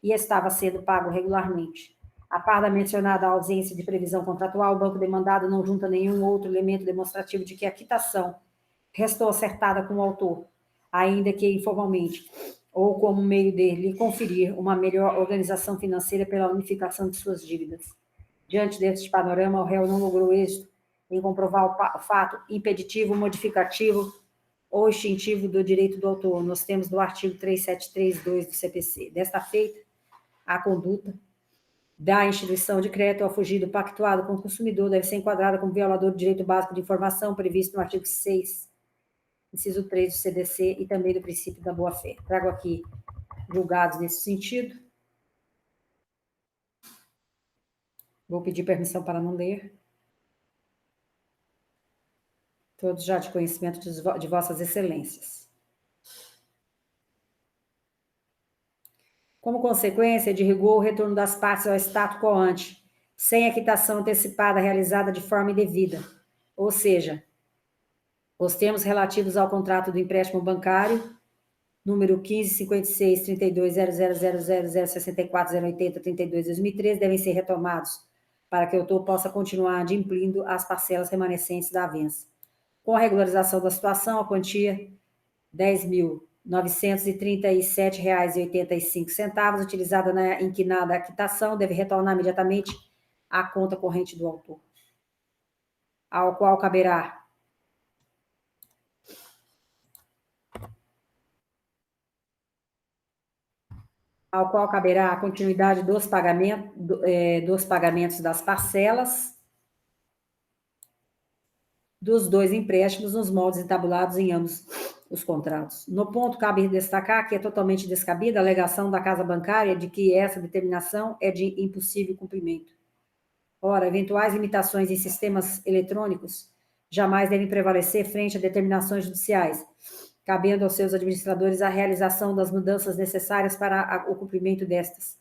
e estava sendo pago regularmente. A par da mencionada ausência de previsão contratual, o banco demandado não junta nenhum outro elemento demonstrativo de que a quitação restou acertada com o autor, ainda que informalmente, ou como meio de lhe conferir uma melhor organização financeira pela unificação de suas dívidas. Diante deste panorama, o réu não logrou êxito em comprovar o fato impeditivo, modificativo ou extintivo do direito do autor, nos termos do artigo 373(2) do CPC. Desta feita, a conduta da instituição de crédito ao fugir do pactuado com o consumidor deve ser enquadrada como violador do direito básico de informação previsto no artigo 6, inciso 3 do CDC e também do princípio da boa-fé. Trago aqui julgados nesse sentido. Vou pedir permissão para não ler. Todos já de conhecimento de vossas excelências. Como consequência, de rigor, o retorno das partes ao status quo ante, sem a quitação antecipada realizada de forma indevida, ou seja, os termos relativos ao contrato do empréstimo bancário, número 1556320000648032-2013, devem ser retomados para que o autor possa continuar adimplindo as parcelas remanescentes da avença. Com a regularização da situação, a quantia R$ 10.937,85, utilizada na inquinada quitação, deve retornar imediatamente à conta corrente do autor, ao qual caberá a continuidade dos pagamentos das parcelas dos dois empréstimos nos moldes entabulados em ambos os contratos. No ponto, cabe destacar que é totalmente descabida a alegação da casa bancária de que essa determinação é de impossível cumprimento. Ora, eventuais limitações em sistemas eletrônicos jamais devem prevalecer frente a determinações judiciais, cabendo aos seus administradores a realização das mudanças necessárias para o cumprimento destas.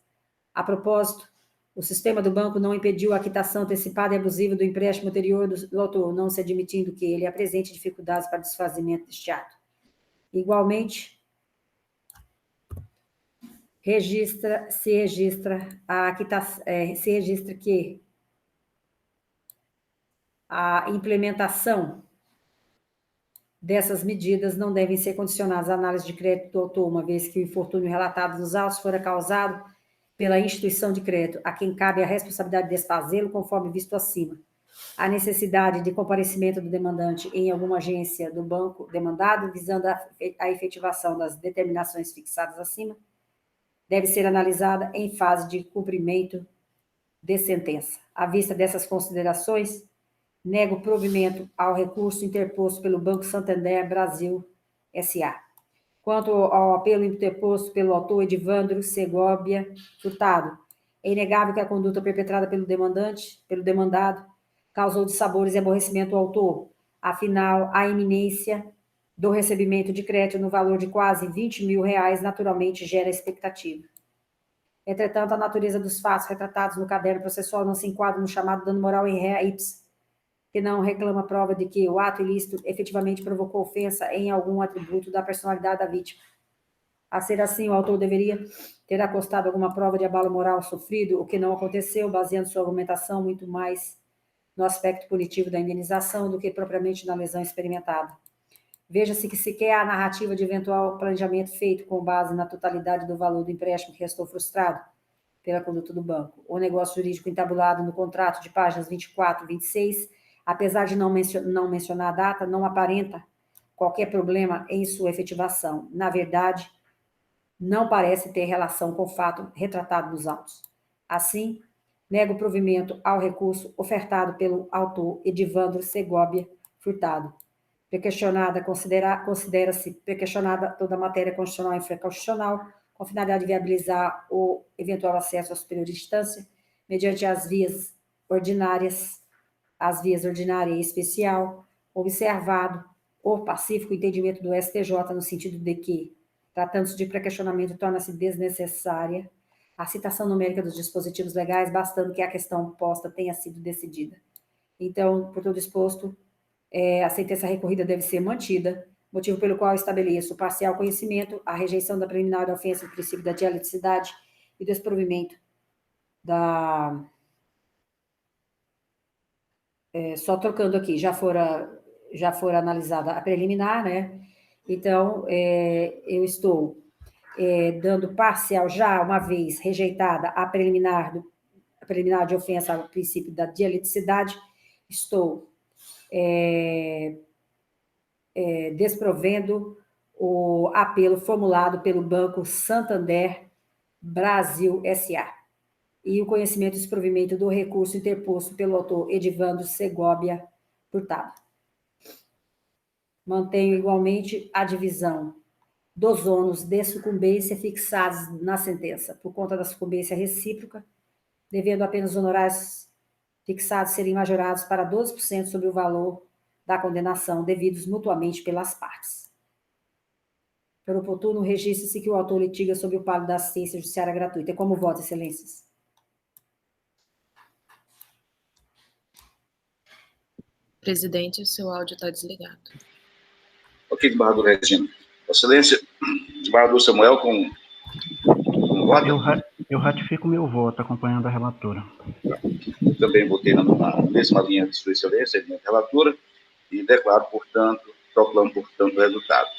A propósito, o sistema do banco não impediu a quitação antecipada e abusiva do empréstimo anterior do autor, não se admitindo que ele apresente dificuldades para desfazimento deste ato. Igualmente, se registra que a implementação dessas medidas não devem ser condicionadas à análise de crédito do autor, uma vez que o infortúnio relatado nos autos fora causado pela instituição de crédito, a quem cabe a responsabilidade de desfazê-lo, conforme visto acima. A necessidade de comparecimento do demandante em alguma agência do banco demandado, visando a efetivação das determinações fixadas acima, deve ser analisada em fase de cumprimento de sentença. À vista dessas considerações, nego provimento ao recurso interposto pelo Banco Santander Brasil S.A. Quanto ao apelo interposto pelo autor Edivandro Segovia Furtado, é inegável que a conduta perpetrada pelo demandado, causou dissabores e aborrecimento ao autor. Afinal, a iminência do recebimento de crédito no valor de quase R$20 mil naturalmente gera expectativa. Entretanto, a natureza dos fatos retratados no caderno processual não se enquadra no chamado dano moral em rea ipsa, que não reclama prova de que o ato ilícito efetivamente provocou ofensa em algum atributo da personalidade da vítima. A ser assim, o autor deveria ter acostado alguma prova de abalo moral sofrido, o que não aconteceu, baseando sua argumentação muito mais no aspecto punitivo da indenização do que propriamente na lesão experimentada. Veja-se que sequer a narrativa de eventual planejamento feito com base na totalidade do valor do empréstimo que restou frustrado pela conduta do banco. O negócio jurídico entabulado no contrato de páginas 24 e 26, apesar de não mencionar a data, não aparenta qualquer problema em sua efetivação. Na verdade, não parece ter relação com o fato retratado nos autos. Assim, nego o provimento ao recurso ofertado pelo autor Edivandro Segovia Furtado. Considera-se prequestionada toda a matéria constitucional e infraconstitucional, com a finalidade de viabilizar o eventual acesso à superior instância, mediante as vias ordinária e especial, observado o pacífico entendimento do STJ no sentido de que, tratando-se de pré-questionamento, torna-se desnecessária a citação numérica dos dispositivos legais, bastando que a questão posta tenha sido decidida. Então, por todo exposto, a sentença recorrida deve ser mantida, motivo pelo qual estabeleço o parcial conhecimento, a rejeição da preliminar da ofensa do princípio da dialeticidade e do desprovimento da... só trocando aqui, já fora analisada a preliminar, né? Então, eu estou dando parcial já, uma vez rejeitada a preliminar de ofensa ao princípio da dialeticidade, estou desprovendo o apelo formulado pelo Banco Santander Brasil S.A. e o conhecimento e desprovimento do recurso interposto pelo autor Edivandro Segovia Furtado. Mantenho igualmente a divisão dos ônus de sucumbência fixados na sentença, por conta da sucumbência recíproca, devendo apenas honorários fixados serem majorados para 12% sobre o valor da condenação devidos mutuamente pelas partes. Por oportuno, registre-se que o autor litiga sobre o pago da assistência judiciária gratuita. Como vota, excelências? Presidente, o seu áudio está desligado. Ok, desembargador Regina. Excelência, desembargador Samuel, com voto? Eu ratifico meu voto, acompanhando a relatora. Eu também votei na mesma linha de sua excelência, linha de relatora, e declaro, portanto, proclamo, portanto, o resultado.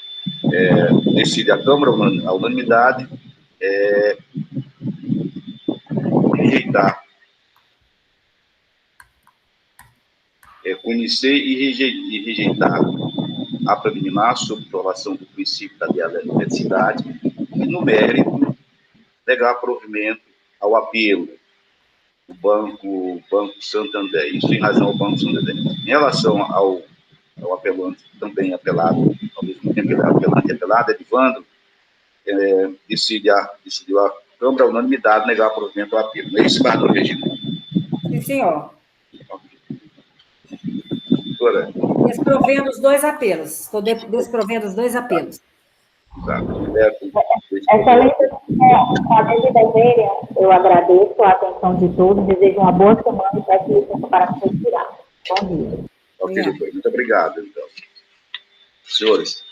Decide a Câmara, a unanimidade, rejeitar, conhecer e rejeitar a preliminar sobre violação do princípio da dialeticidade e, no mérito, negar provimento ao apelo do Banco Santander, isso em razão ao Banco Santander. Em relação ao apelante, também apelado, ao mesmo tempo apelante e apelado, Edivandro, decidiu a Câmara, a unanimidade, negar provimento ao apelo. Não é isso, desembargador Regina? Sim, senhor. Doutora? Desprovendo os dois apelos. Estou desprovendo os dois apelos. Excelência, com a devida veia, eu agradeço a atenção de todos, desejo uma boa semana e peço licença para me retirar. Bom dia. Ok, doutor. Muito obrigado, então. Senhores,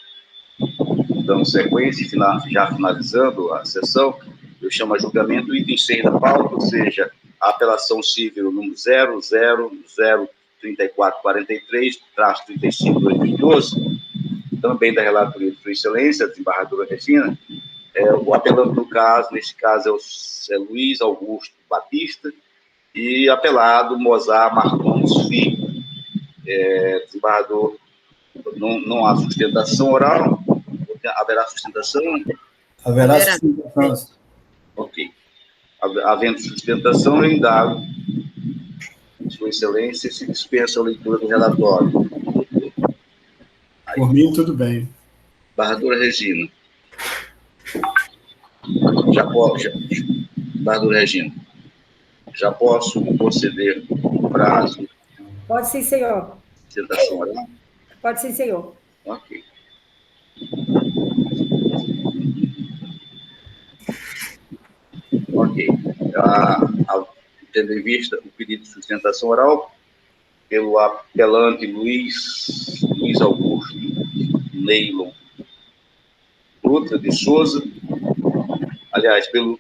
dando sequência, já finalizando a sessão, eu chamo a julgamento o item 6 da pauta, ou seja, a apelação civil número 0003443-35-2012, também da relatoria de Sua Excelência, a desembargadora Regina. O apelante no caso, neste caso, é Luiz Augusto Batista, e apelado Mozart Martins Filho. Desembargador, não há sustentação oral? Haverá sustentação? Haverá sustentação. Ok. Havendo sustentação, eu indago, Sua Excelência, se dispensa a leitura do relatório. Por mim, tudo bem. Desembargadora Regina. Desembargadora Regina, já posso conceder o prazo? Pode sim, senhor. Sustentação oral? Pode sim, senhor. Ok. Ok. Tendo em vista o pedido de sustentação oral pelo apelante Luiz Augusto Neylon Dutra de Souza, aliás, pelo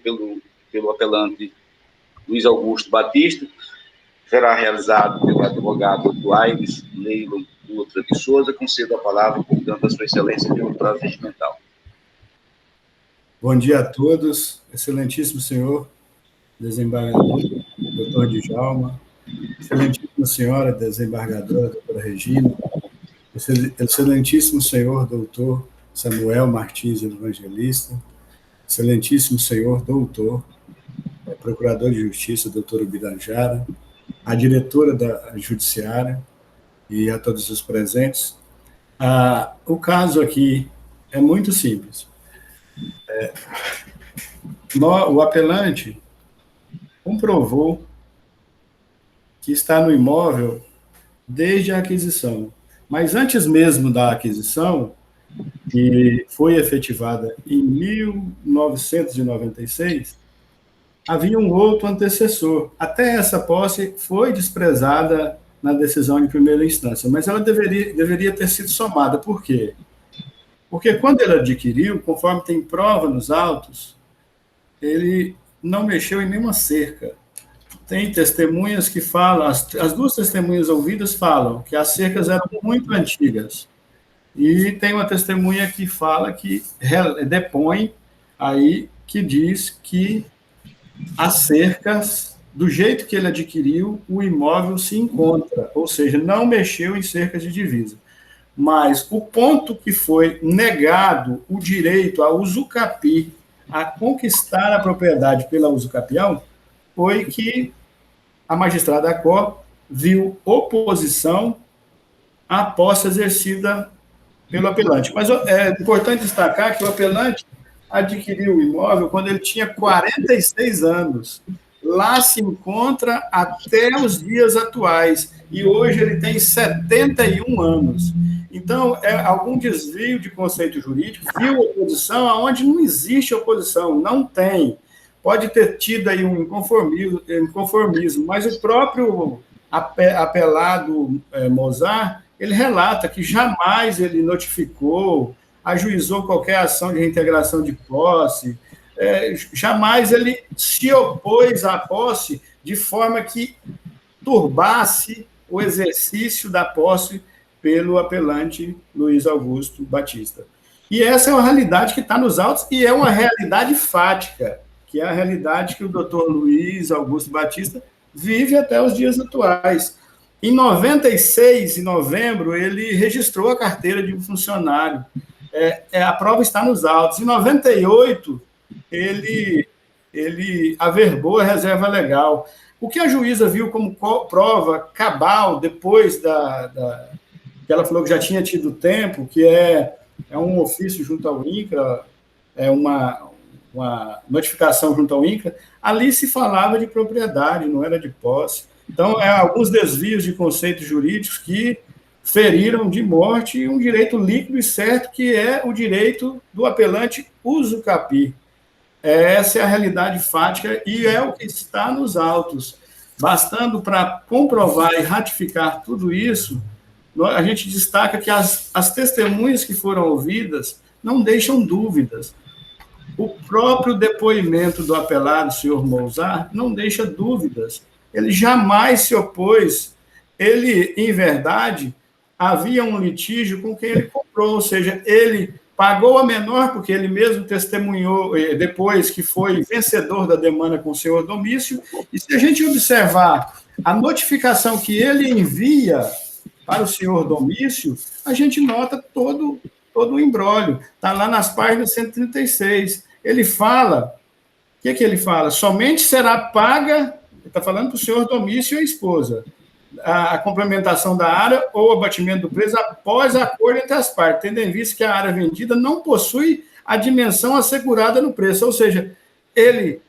apelante Luiz Augusto Batista, será realizado pelo advogado Duaires Neylon Dutra de Souza. Concedo a palavra, portanto, a Sua Excelência pelo prazo regimental. Bom dia a todos, excelentíssimo senhor desembargador, doutor Djalma, excelentíssima senhora desembargadora, doutora Regina, excelentíssimo senhor doutor Samuel Martins Evangelista, excelentíssimo senhor doutor, procurador de justiça, doutor Ubirajara, a diretora da judiciária e a todos os presentes. O caso aqui é muito simples. O apelante comprovou que está no imóvel desde a aquisição, mas antes mesmo da aquisição, que foi efetivada em 1996, havia um outro antecessor. Até essa posse foi desprezada na decisão de primeira instância, mas ela deveria ter sido somada. Por quê? Porque quando ele adquiriu, conforme tem prova nos autos, ele não mexeu em nenhuma cerca. Tem testemunhas que falam, as duas testemunhas ouvidas falam que as cercas eram muito antigas. E tem uma testemunha que fala, que depõe aí, que diz que as cercas, do jeito que ele adquiriu, o imóvel se encontra, ou seja, não mexeu em cercas de divisa. Mas o ponto que foi negado o direito a usucapi, a conquistar a propriedade pela usucapião, foi que a magistrada Acó viu oposição à posse exercida pelo apelante. Mas é importante destacar que o apelante adquiriu o imóvel quando ele tinha 46 anos. lá se encontra até os dias atuais, e hoje ele tem 71 anos. Então, é algum desvio de conceito jurídico, viu oposição aonde não existe oposição, não tem. Pode ter tido aí um inconformismo, mas o próprio apelado Mozart, ele relata que jamais ele notificou, ajuizou qualquer ação de reintegração de posse, jamais ele se opôs à posse de forma que turbasse o exercício da posse pelo apelante Luiz Augusto Batista. E essa é uma realidade que está nos autos e é uma realidade fática, que é a realidade que o doutor Luiz Augusto Batista vive até os dias atuais. Em 96, em novembro, ele registrou a carteira de um funcionário. A prova está nos autos. Em 98, ele averbou a reserva legal. O que a juíza viu como prova cabal, depois que ela falou que já tinha tido tempo, que é um ofício junto ao INCRA, uma notificação junto ao INCRA, ali se falava de propriedade, não era de posse. Então, alguns desvios de conceitos jurídicos que feriram de morte um direito líquido e certo, que é o direito do apelante uso capi. Essa é a realidade fática e é o que está nos autos. Bastando para comprovar e ratificar tudo isso, a gente destaca que as testemunhas que foram ouvidas não deixam dúvidas. O próprio depoimento do apelado, senhor Mozart, não deixa dúvidas. Ele jamais se opôs. Ele, em verdade, havia um litígio com quem ele comprou, ou seja, ele pagou a menor, porque ele mesmo testemunhou depois que foi vencedor da demanda com o senhor Domício, e se a gente observar a notificação que ele envia para o senhor Domício, a gente nota todo o imbróglio. Está lá nas páginas 136. Ele fala, o que ele fala? Somente será paga, está falando para o senhor Domício e a esposa, a complementação da área ou abatimento do preço após acordo entre as partes, tendo em vista que a área vendida não possui a dimensão assegurada no preço, ou seja, ele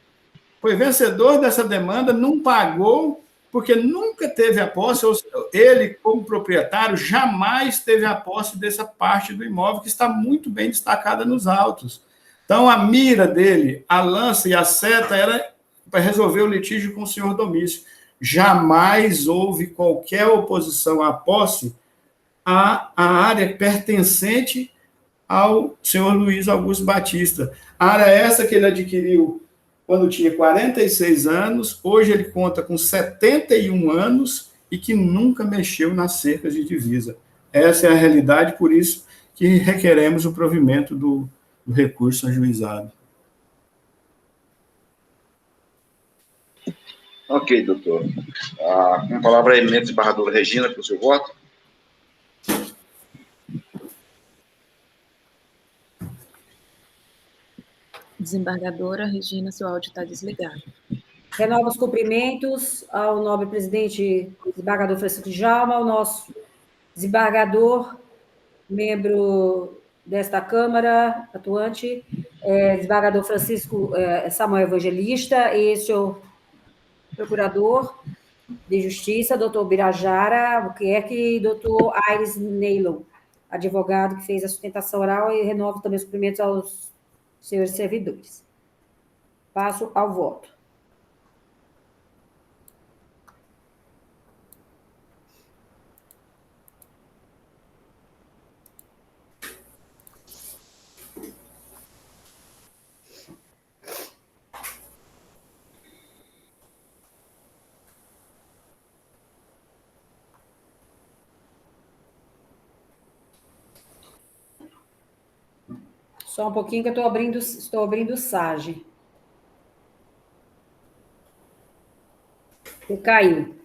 foi vencedor dessa demanda, não pagou, porque nunca teve a posse, ou seja, ele, como proprietário, jamais teve a posse dessa parte do imóvel, que está muito bem destacada nos autos. Então, a mira dele, a lança e a seta era para resolver o litígio com o senhor Domício. Jamais houve qualquer oposição à posse à área pertencente ao senhor Luiz Augusto Batista. A área essa que ele adquiriu quando tinha 46 anos, hoje ele conta com 71 anos e que nunca mexeu nas cercas de divisa. Essa é a realidade, por isso que requeremos o provimento do recurso ajuizado. Ok, doutor. Com a palavra a eminente desembargadora Regina, para o seu voto. Desembargadora Regina, seu áudio está desligado. Renovo os cumprimentos ao nobre presidente, desembargador Francisco Djalma, ao nosso desembargador, membro desta Câmara, atuante, desembargador Francisco Samuel Evangelista, e senhor procurador de Justiça, doutor Birajara Albuquerque, e doutor Aires Neilon, advogado que fez a sustentação oral, e renovo também os cumprimentos aos senhores servidores. Passo ao voto. Só um pouquinho que eu estou abrindo o SAGE. E caiu.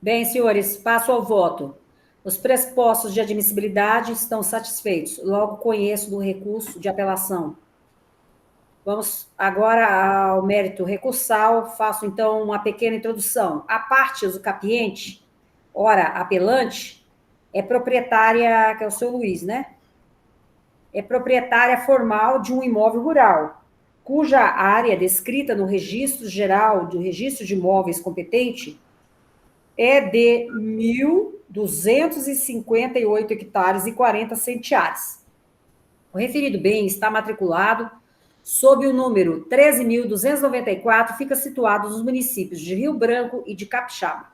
Bem, senhores, passo ao voto. Os pressupostos de admissibilidade estão satisfeitos. Logo conheço do recurso de apelação. Vamos agora ao mérito recursal. Faço, então, uma pequena introdução. A parte usucapiente, ora apelante, é proprietária, que é o seu Luiz, né? É proprietária formal de um imóvel rural, cuja área descrita no registro geral do registro de imóveis competente é de 1.258 hectares e 40 centiares. O referido bem está matriculado sob o número 13.294, fica situado nos municípios de Rio Branco e de Capixaba.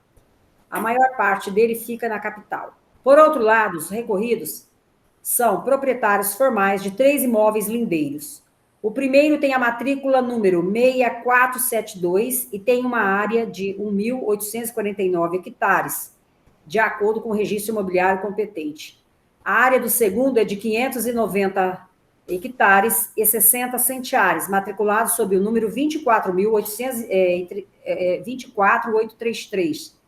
A maior parte dele fica na capital. Por outro lado, os recorridos são proprietários formais de 3 imóveis lindeiros. O primeiro tem a matrícula número 6472 e tem uma área de 1.849 hectares, de acordo com o registro imobiliário competente. A área do segundo é de 590 hectares e 60 centiares, matriculado sob o número 24833.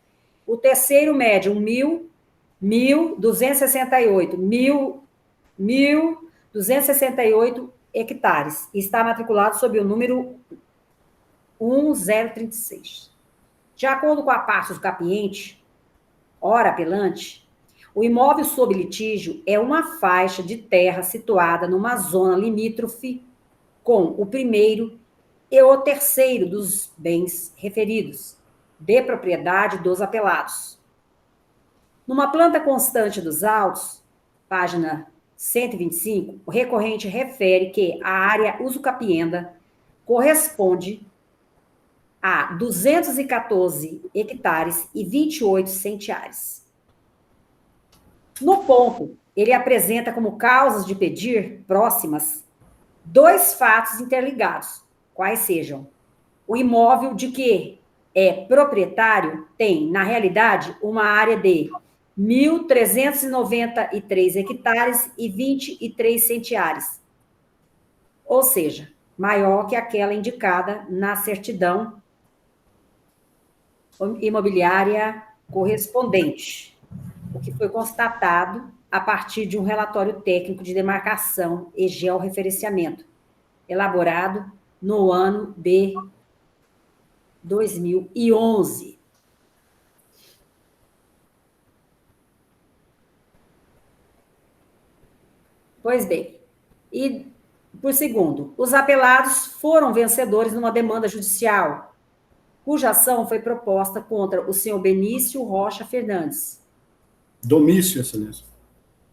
O terceiro mede 1.268 hectares e está matriculado sob o número 1036. De acordo com a parte do capiente, ora apelante, o imóvel sob litígio é uma faixa de terra situada numa zona limítrofe com o primeiro e o terceiro dos bens referidos, de propriedade dos apelados. Numa planta constante dos autos, página 125, o recorrente refere que a área usucapienda corresponde a 214 hectares e 28 centiares. No ponto, ele apresenta como causas de pedir próximas 2 fatos interligados, quais sejam: o imóvel de que é proprietário tem, na realidade, uma área de 1.393 hectares e 23 centiares, ou seja, maior que aquela indicada na certidão imobiliária correspondente, o que foi constatado a partir de um relatório técnico de demarcação e georreferenciamento, elaborado no ano de 2011. Pois bem, e por segundo, os apelados foram vencedores numa demanda judicial, cuja ação foi proposta contra o senhor Benício Rocha Fernandes. Domício, excelência.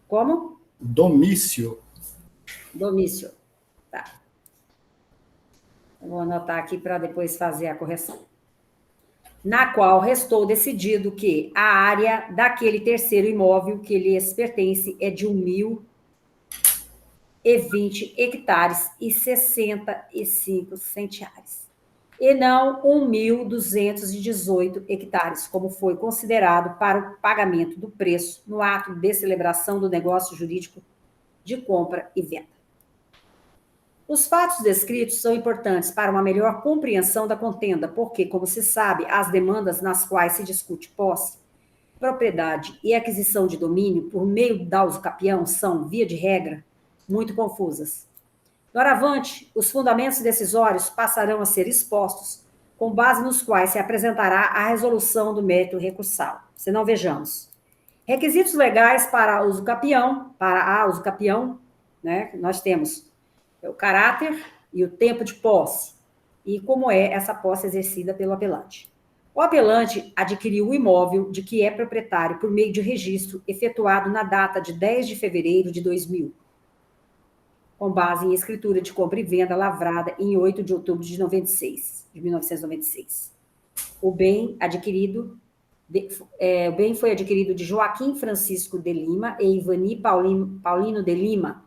Como? Domício. Domício. Tá. Eu vou anotar aqui para depois fazer a correção. Na qual restou decidido que a área daquele terceiro imóvel que lhes pertence é de 1.020 hectares e 65 centiares, e não 1.218 hectares, como foi considerado para o pagamento do preço no ato de celebração do negócio jurídico de compra e venda. Os fatos descritos são importantes para uma melhor compreensão da contenda, porque, como se sabe, as demandas nas quais se discute posse, propriedade e aquisição de domínio por meio da usucapião são, via de regra, muito confusas. Doravante, os fundamentos decisórios passarão a ser expostos, com base nos quais se apresentará a resolução do mérito recursal. Se não, vejamos. Requisitos legais para a usucapião, né? Nós temos o caráter e o tempo de posse, e como é essa posse exercida pelo apelante. O apelante adquiriu o imóvel de que é proprietário por meio de registro efetuado na data de 10 de fevereiro de 2000, com base em escritura de compra e venda lavrada em 8 de outubro de 1996. O bem foi adquirido de Joaquim Francisco de Lima e Ivani Paulino de Lima,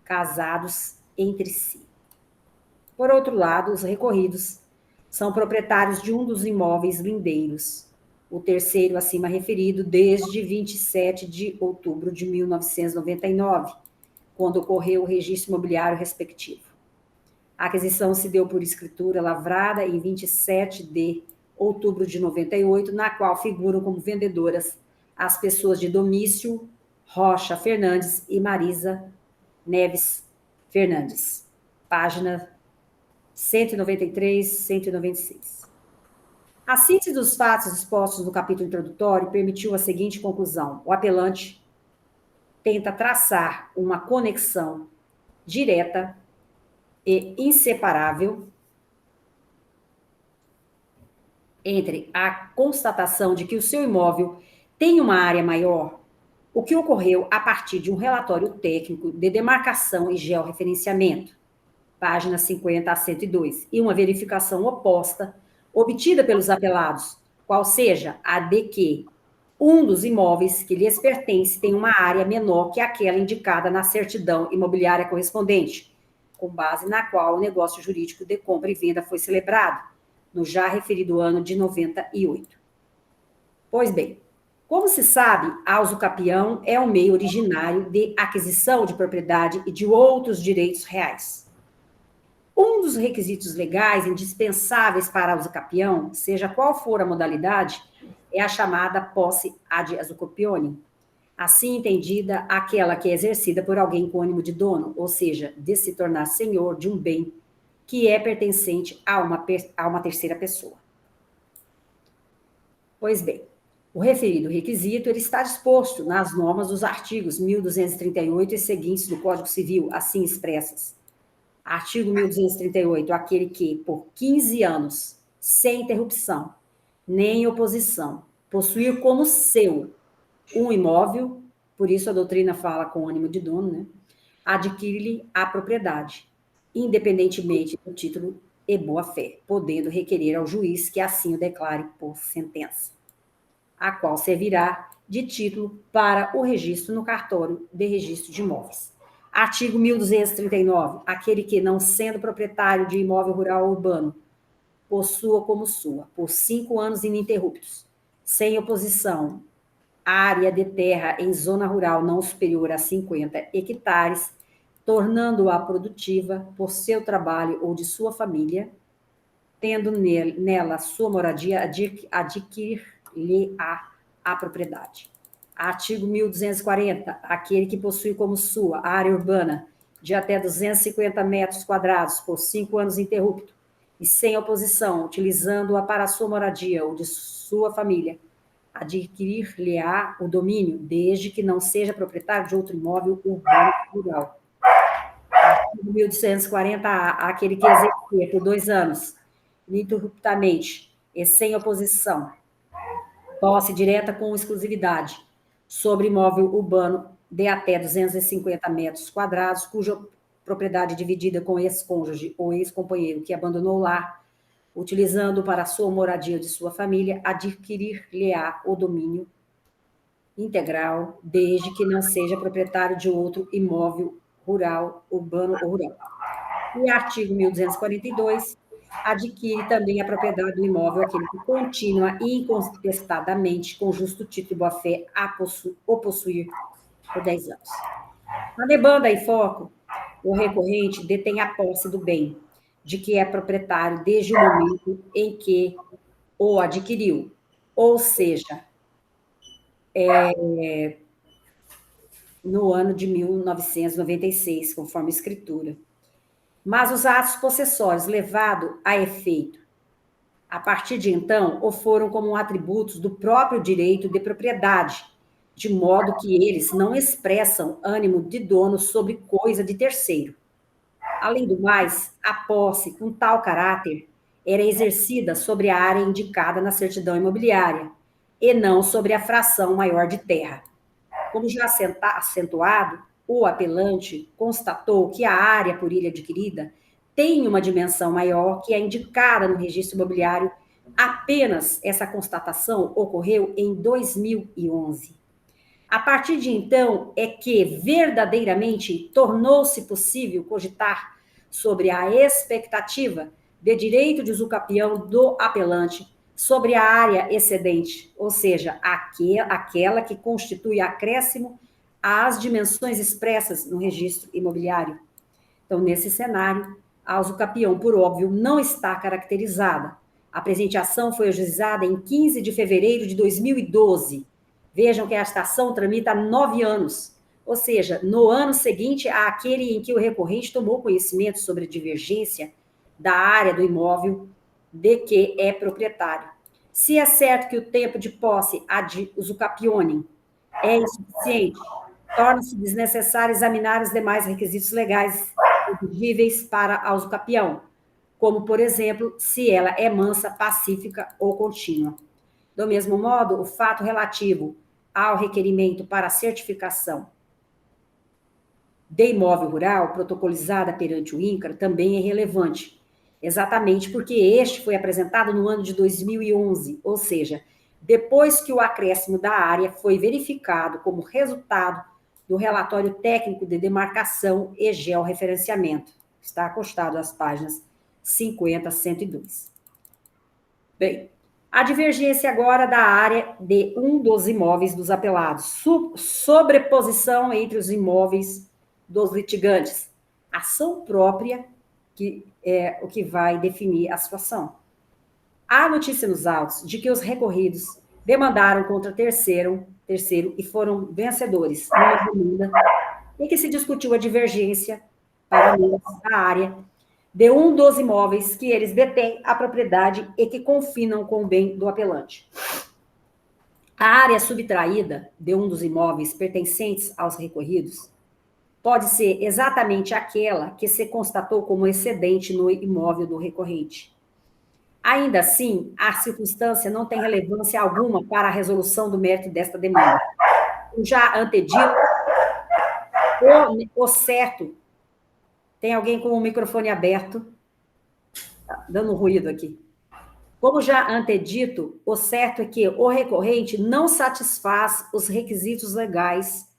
casados entre si. Por outro lado, os recorridos são proprietários de um dos imóveis lindeiros, o terceiro acima referido, desde 27 de outubro de 1999, quando ocorreu o registro imobiliário respectivo. A aquisição se deu por escritura lavrada em 27 de outubro de 98, na qual figuram como vendedoras as pessoas de Domício Rocha Fernandes e Marisa Neves Fernandes. Página 193, 196. A síntese dos fatos expostos no capítulo introdutório permitiu a seguinte conclusão: o apelante tenta traçar uma conexão direta e inseparável entre a constatação de que o seu imóvel tem uma área maior, o que ocorreu a partir de um relatório técnico de demarcação e georreferenciamento, páginas 50 a 102, e uma verificação oposta obtida pelos apelados, qual seja a de que um dos imóveis que lhes pertence tem uma área menor que aquela indicada na certidão imobiliária correspondente, com base na qual o negócio jurídico de compra e venda foi celebrado, no já referido ano de 98. Pois bem, como se sabe, a usucapião é um meio originário de aquisição de propriedade e de outros direitos reais. Um dos requisitos legais indispensáveis para a usucapião, seja qual for a modalidade, é a chamada posse ad usucapione, assim entendida aquela que é exercida por alguém com ânimo de dono, ou seja, de se tornar senhor de um bem que é pertencente a uma terceira pessoa. Pois bem, o referido requisito ele está disposto nas normas dos artigos 1238 e seguintes do Código Civil, assim expressas. Artigo 1238, aquele que, por 15 anos, sem interrupção, nem oposição, possuir como seu um imóvel, por isso a doutrina fala com ânimo de dono, né? Adquire-lhe a propriedade, independentemente do título e boa-fé, podendo requerer ao juiz que assim o declare por sentença, a qual servirá de título para o registro no cartório de registro de imóveis. Artigo 1239, aquele que, não sendo proprietário de imóvel rural ou urbano, possua como sua, por 5 anos ininterruptos, sem oposição, área de terra em zona rural não superior a 50 hectares, tornando-a produtiva por seu trabalho ou de sua família, tendo nela sua moradia, adquirir-lhe a propriedade. Artigo 1240, aquele que possui como sua a área urbana de até 250 metros quadrados por 5 anos interrupto e sem oposição, utilizando-a para sua moradia ou de sua família, adquirir-lhe-á o domínio, desde que não seja proprietário de outro imóvel urbano rural. Artigo 1240A, aquele que exercer por 2 anos, ininterruptamente e sem oposição, posse direta com exclusividade, sobre imóvel urbano de até 250 metros quadrados, cuja propriedade dividida com ex-cônjuge ou ex-companheiro que abandonou o lar, utilizando para sua moradia de sua família, adquirir-lhe-á o domínio integral, desde que não seja proprietário de outro imóvel rural, urbano ou rural. E artigo 1242, adquire também a propriedade do imóvel aquele que continua incontestadamente, com justo título e boa-fé, o possuir por 10 anos. Na demanda em foco, o recorrente detém a posse do bem, de que é proprietário desde o momento em que o adquiriu, ou seja, no ano de 1996, conforme a escritura. Mas os atos possessórios levados a efeito, a partir de então, o foram como atributos do próprio direito de propriedade, de modo que eles não expressam ânimo de dono sobre coisa de terceiro. Além do mais, a posse com tal caráter era exercida sobre a área indicada na certidão imobiliária, e não sobre a fração maior de terra. Como já acentuado, o apelante constatou que a área por ele adquirida tem uma dimensão maior que a indicada no registro imobiliário. Apenas essa constatação ocorreu em 2011. A partir de então é que verdadeiramente tornou-se possível cogitar sobre a expectativa de direito de usucapião do apelante sobre a área excedente, ou seja, aquela que constitui acréscimo às dimensões expressas no registro imobiliário. Então, nesse cenário, a usucapião, por óbvio, não está caracterizada. A presente ação foi ajuizada em 15 de fevereiro de 2012. Vejam que esta ação tramita há 9 anos, ou seja, no ano seguinte àquele em que o recorrente tomou conhecimento sobre a divergência da área do imóvel de que é proprietário. Se é certo que o tempo de posse ad usucapionem é insuficiente, torna-se desnecessário examinar os demais requisitos legais elegíveis para a usucapião, como, por exemplo, se ela é mansa, pacífica ou contínua. Do mesmo modo, o fato relativo ao requerimento para a certificação de imóvel rural protocolizada perante o INCRA também é relevante, exatamente porque este foi apresentado no ano de 2011, ou seja, depois que o acréscimo da área foi verificado como resultado do relatório técnico de demarcação e georreferenciamento. Está acostado às páginas 50 a 102. Bem, a divergência agora da área de um dos imóveis dos apelados, sobreposição entre os imóveis dos litigantes, ação própria, que é o que vai definir a situação. Há notícia nos autos de que os recorridos demandaram contra terceiro e foram vencedores numa demanda em que se discutiu a divergência para a área de um dos imóveis que eles detêm a propriedade e que confinam com o bem do apelante. A área subtraída de um dos imóveis pertencentes aos recorridos pode ser exatamente aquela que se constatou como excedente no imóvel do recorrente. Ainda assim, a circunstância não tem relevância alguma para a resolução do mérito desta demanda. Já antedito, o certo... Tem alguém com o microfone aberto? Tá dando ruído aqui. Como já antedito, o certo é que o recorrente não satisfaz os requisitos legais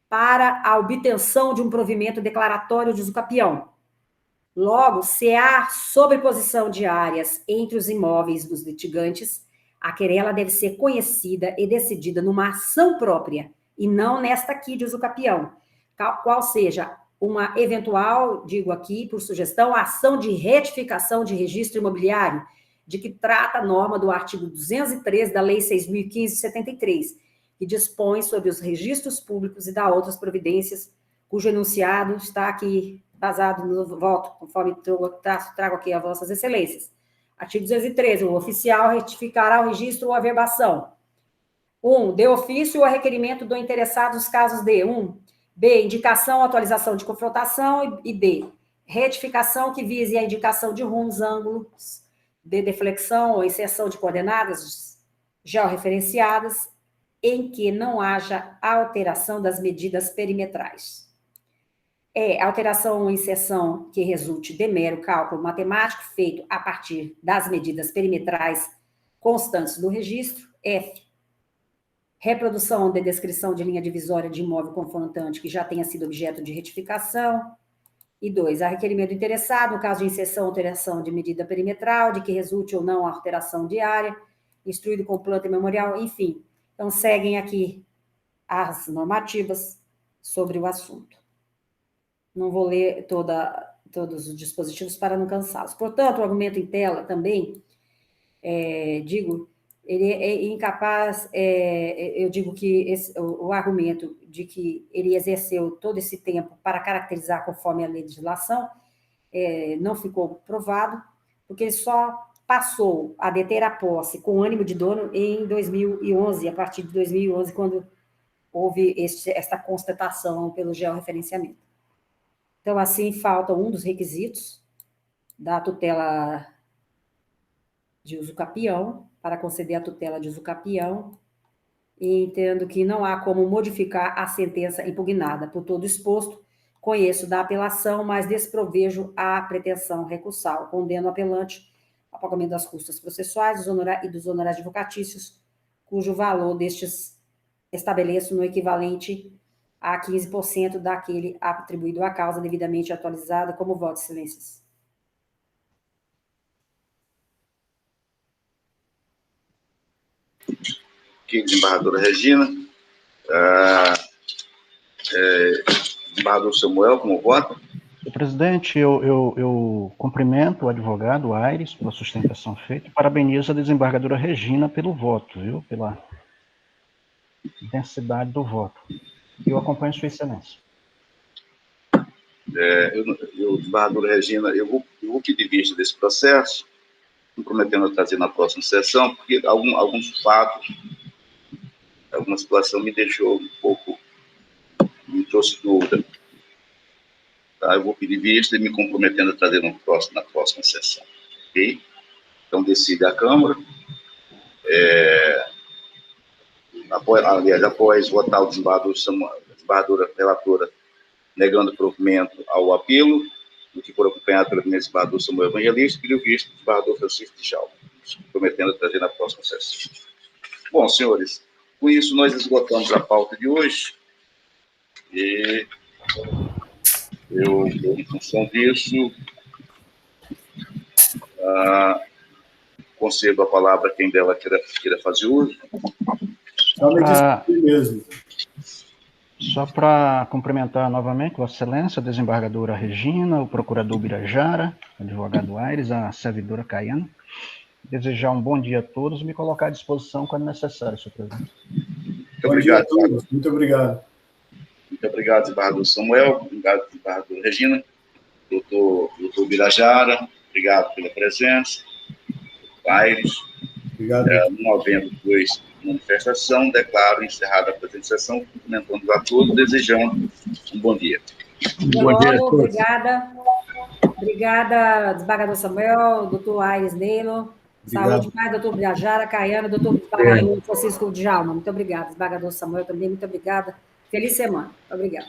para a obtenção de um provimento declaratório de usucapião. Logo, se há sobreposição de áreas entre os imóveis dos litigantes, a querela deve ser conhecida e decidida numa ação própria, e não nesta aqui de usucapião, qual seja uma eventual, digo aqui por sugestão, ação de retificação de registro imobiliário, de que trata a norma do artigo 203 da Lei 6.015/73, que dispõe sobre os registros públicos e dá outras providências, cujo enunciado está aqui basado no voto, conforme trago aqui a vossas excelências. Artigo 213, o oficial retificará o registro ou averbação. 1. De ofício ou a requerimento do interessado nos casos de 1. B. Indicação ou atualização de confrontação. E B. Retificação que vise a indicação de rumos, ângulos de deflexão ou inserção de coordenadas georreferenciadas em que não haja alteração das medidas perimetrais. É alteração ou inserção que resulte de mero cálculo matemático feito a partir das medidas perimetrais constantes do registro. F. Reprodução de descrição de linha divisória de imóvel confrontante que já tenha sido objeto de retificação. E 2, a requerimento do interessado, no caso de inserção ou alteração de medida perimetral, de que resulte ou não a alteração de área, instruído com planta memorial, enfim. Então, seguem aqui as normativas sobre o assunto. Não vou ler todos os dispositivos para não cansá-los. Portanto, o argumento em tela também, ele é incapaz, eu digo que o argumento de que ele exerceu todo esse tempo para caracterizar conforme a legislação não ficou provado, porque ele só passou a deter a posse com ânimo de dono em 2011, a partir de 2011, quando houve esta constatação pelo georreferenciamento. Então, assim, falta um dos requisitos da tutela de usucapião, para conceder a tutela de usucapião, e entendo que não há como modificar a sentença impugnada. Por todo exposto, conheço da apelação, mas desprovejo a pretensão recursal. Condeno o apelante ao pagamento das custas processuais e dos honorários advocatícios, cujo valor destes estabeleço no equivalente a 15% daquele atribuído à causa devidamente atualizada, como voto, excelências. Aqui, desembargadora Regina. Desembargador Samuel, como vota? Senhor presidente, eu cumprimento o advogado Aires pela sustentação feita e parabenizo a desembargadora Regina pelo voto, viu? Pela intensidade do voto. Eu acompanho Sua Excelência. Desembargadora Regina, eu vou pedir vista desse processo comprometendo a trazer na próxima sessão, porque alguns fatos, alguma situação me deixou um pouco, me trouxe dúvida. Tá? Eu vou pedir vista e me comprometendo a trazer na próxima sessão. Ok? Então, decide a Câmara. Após votar o desembargadora relatora negando provimento ao apelo, do que for acompanhado pelo desembargador Samuel Evangelista, pediu visto o desembargador Francisco de Jalma, prometendo a trazer na próxima sessão. Bom, senhores, com isso nós esgotamos a pauta de hoje, e eu, em função disso, concedo a palavra a quem dela queira fazer uso. Mesmo. Só para cumprimentar novamente Vossa Excelência, a desembargadora Regina, o procurador Birajara, o advogado Aires, a servidora Caiana. Desejar um bom dia a todos e me colocar à disposição quando necessário, senhor presidente. Muito obrigado. Bom dia a todos. Muito obrigado. Muito obrigado, desembargador Samuel. Obrigado, desembargador Regina. Doutor Birajara, obrigado pela presença. Aires. Obrigado. Não havendo depois manifestação, declaro encerrada a presente sessão, cumprimentando a todos, desejando um bom dia. Bom dia a todos. Obrigada. Obrigada, desembargador Samuel, doutor Aires Neilo. Saúde, mais, doutor Birajara, Caiana, doutor desembargador Francisco de Jalma. Muito obrigada. Desembargador Samuel também, muito obrigada. Feliz semana. Obrigada.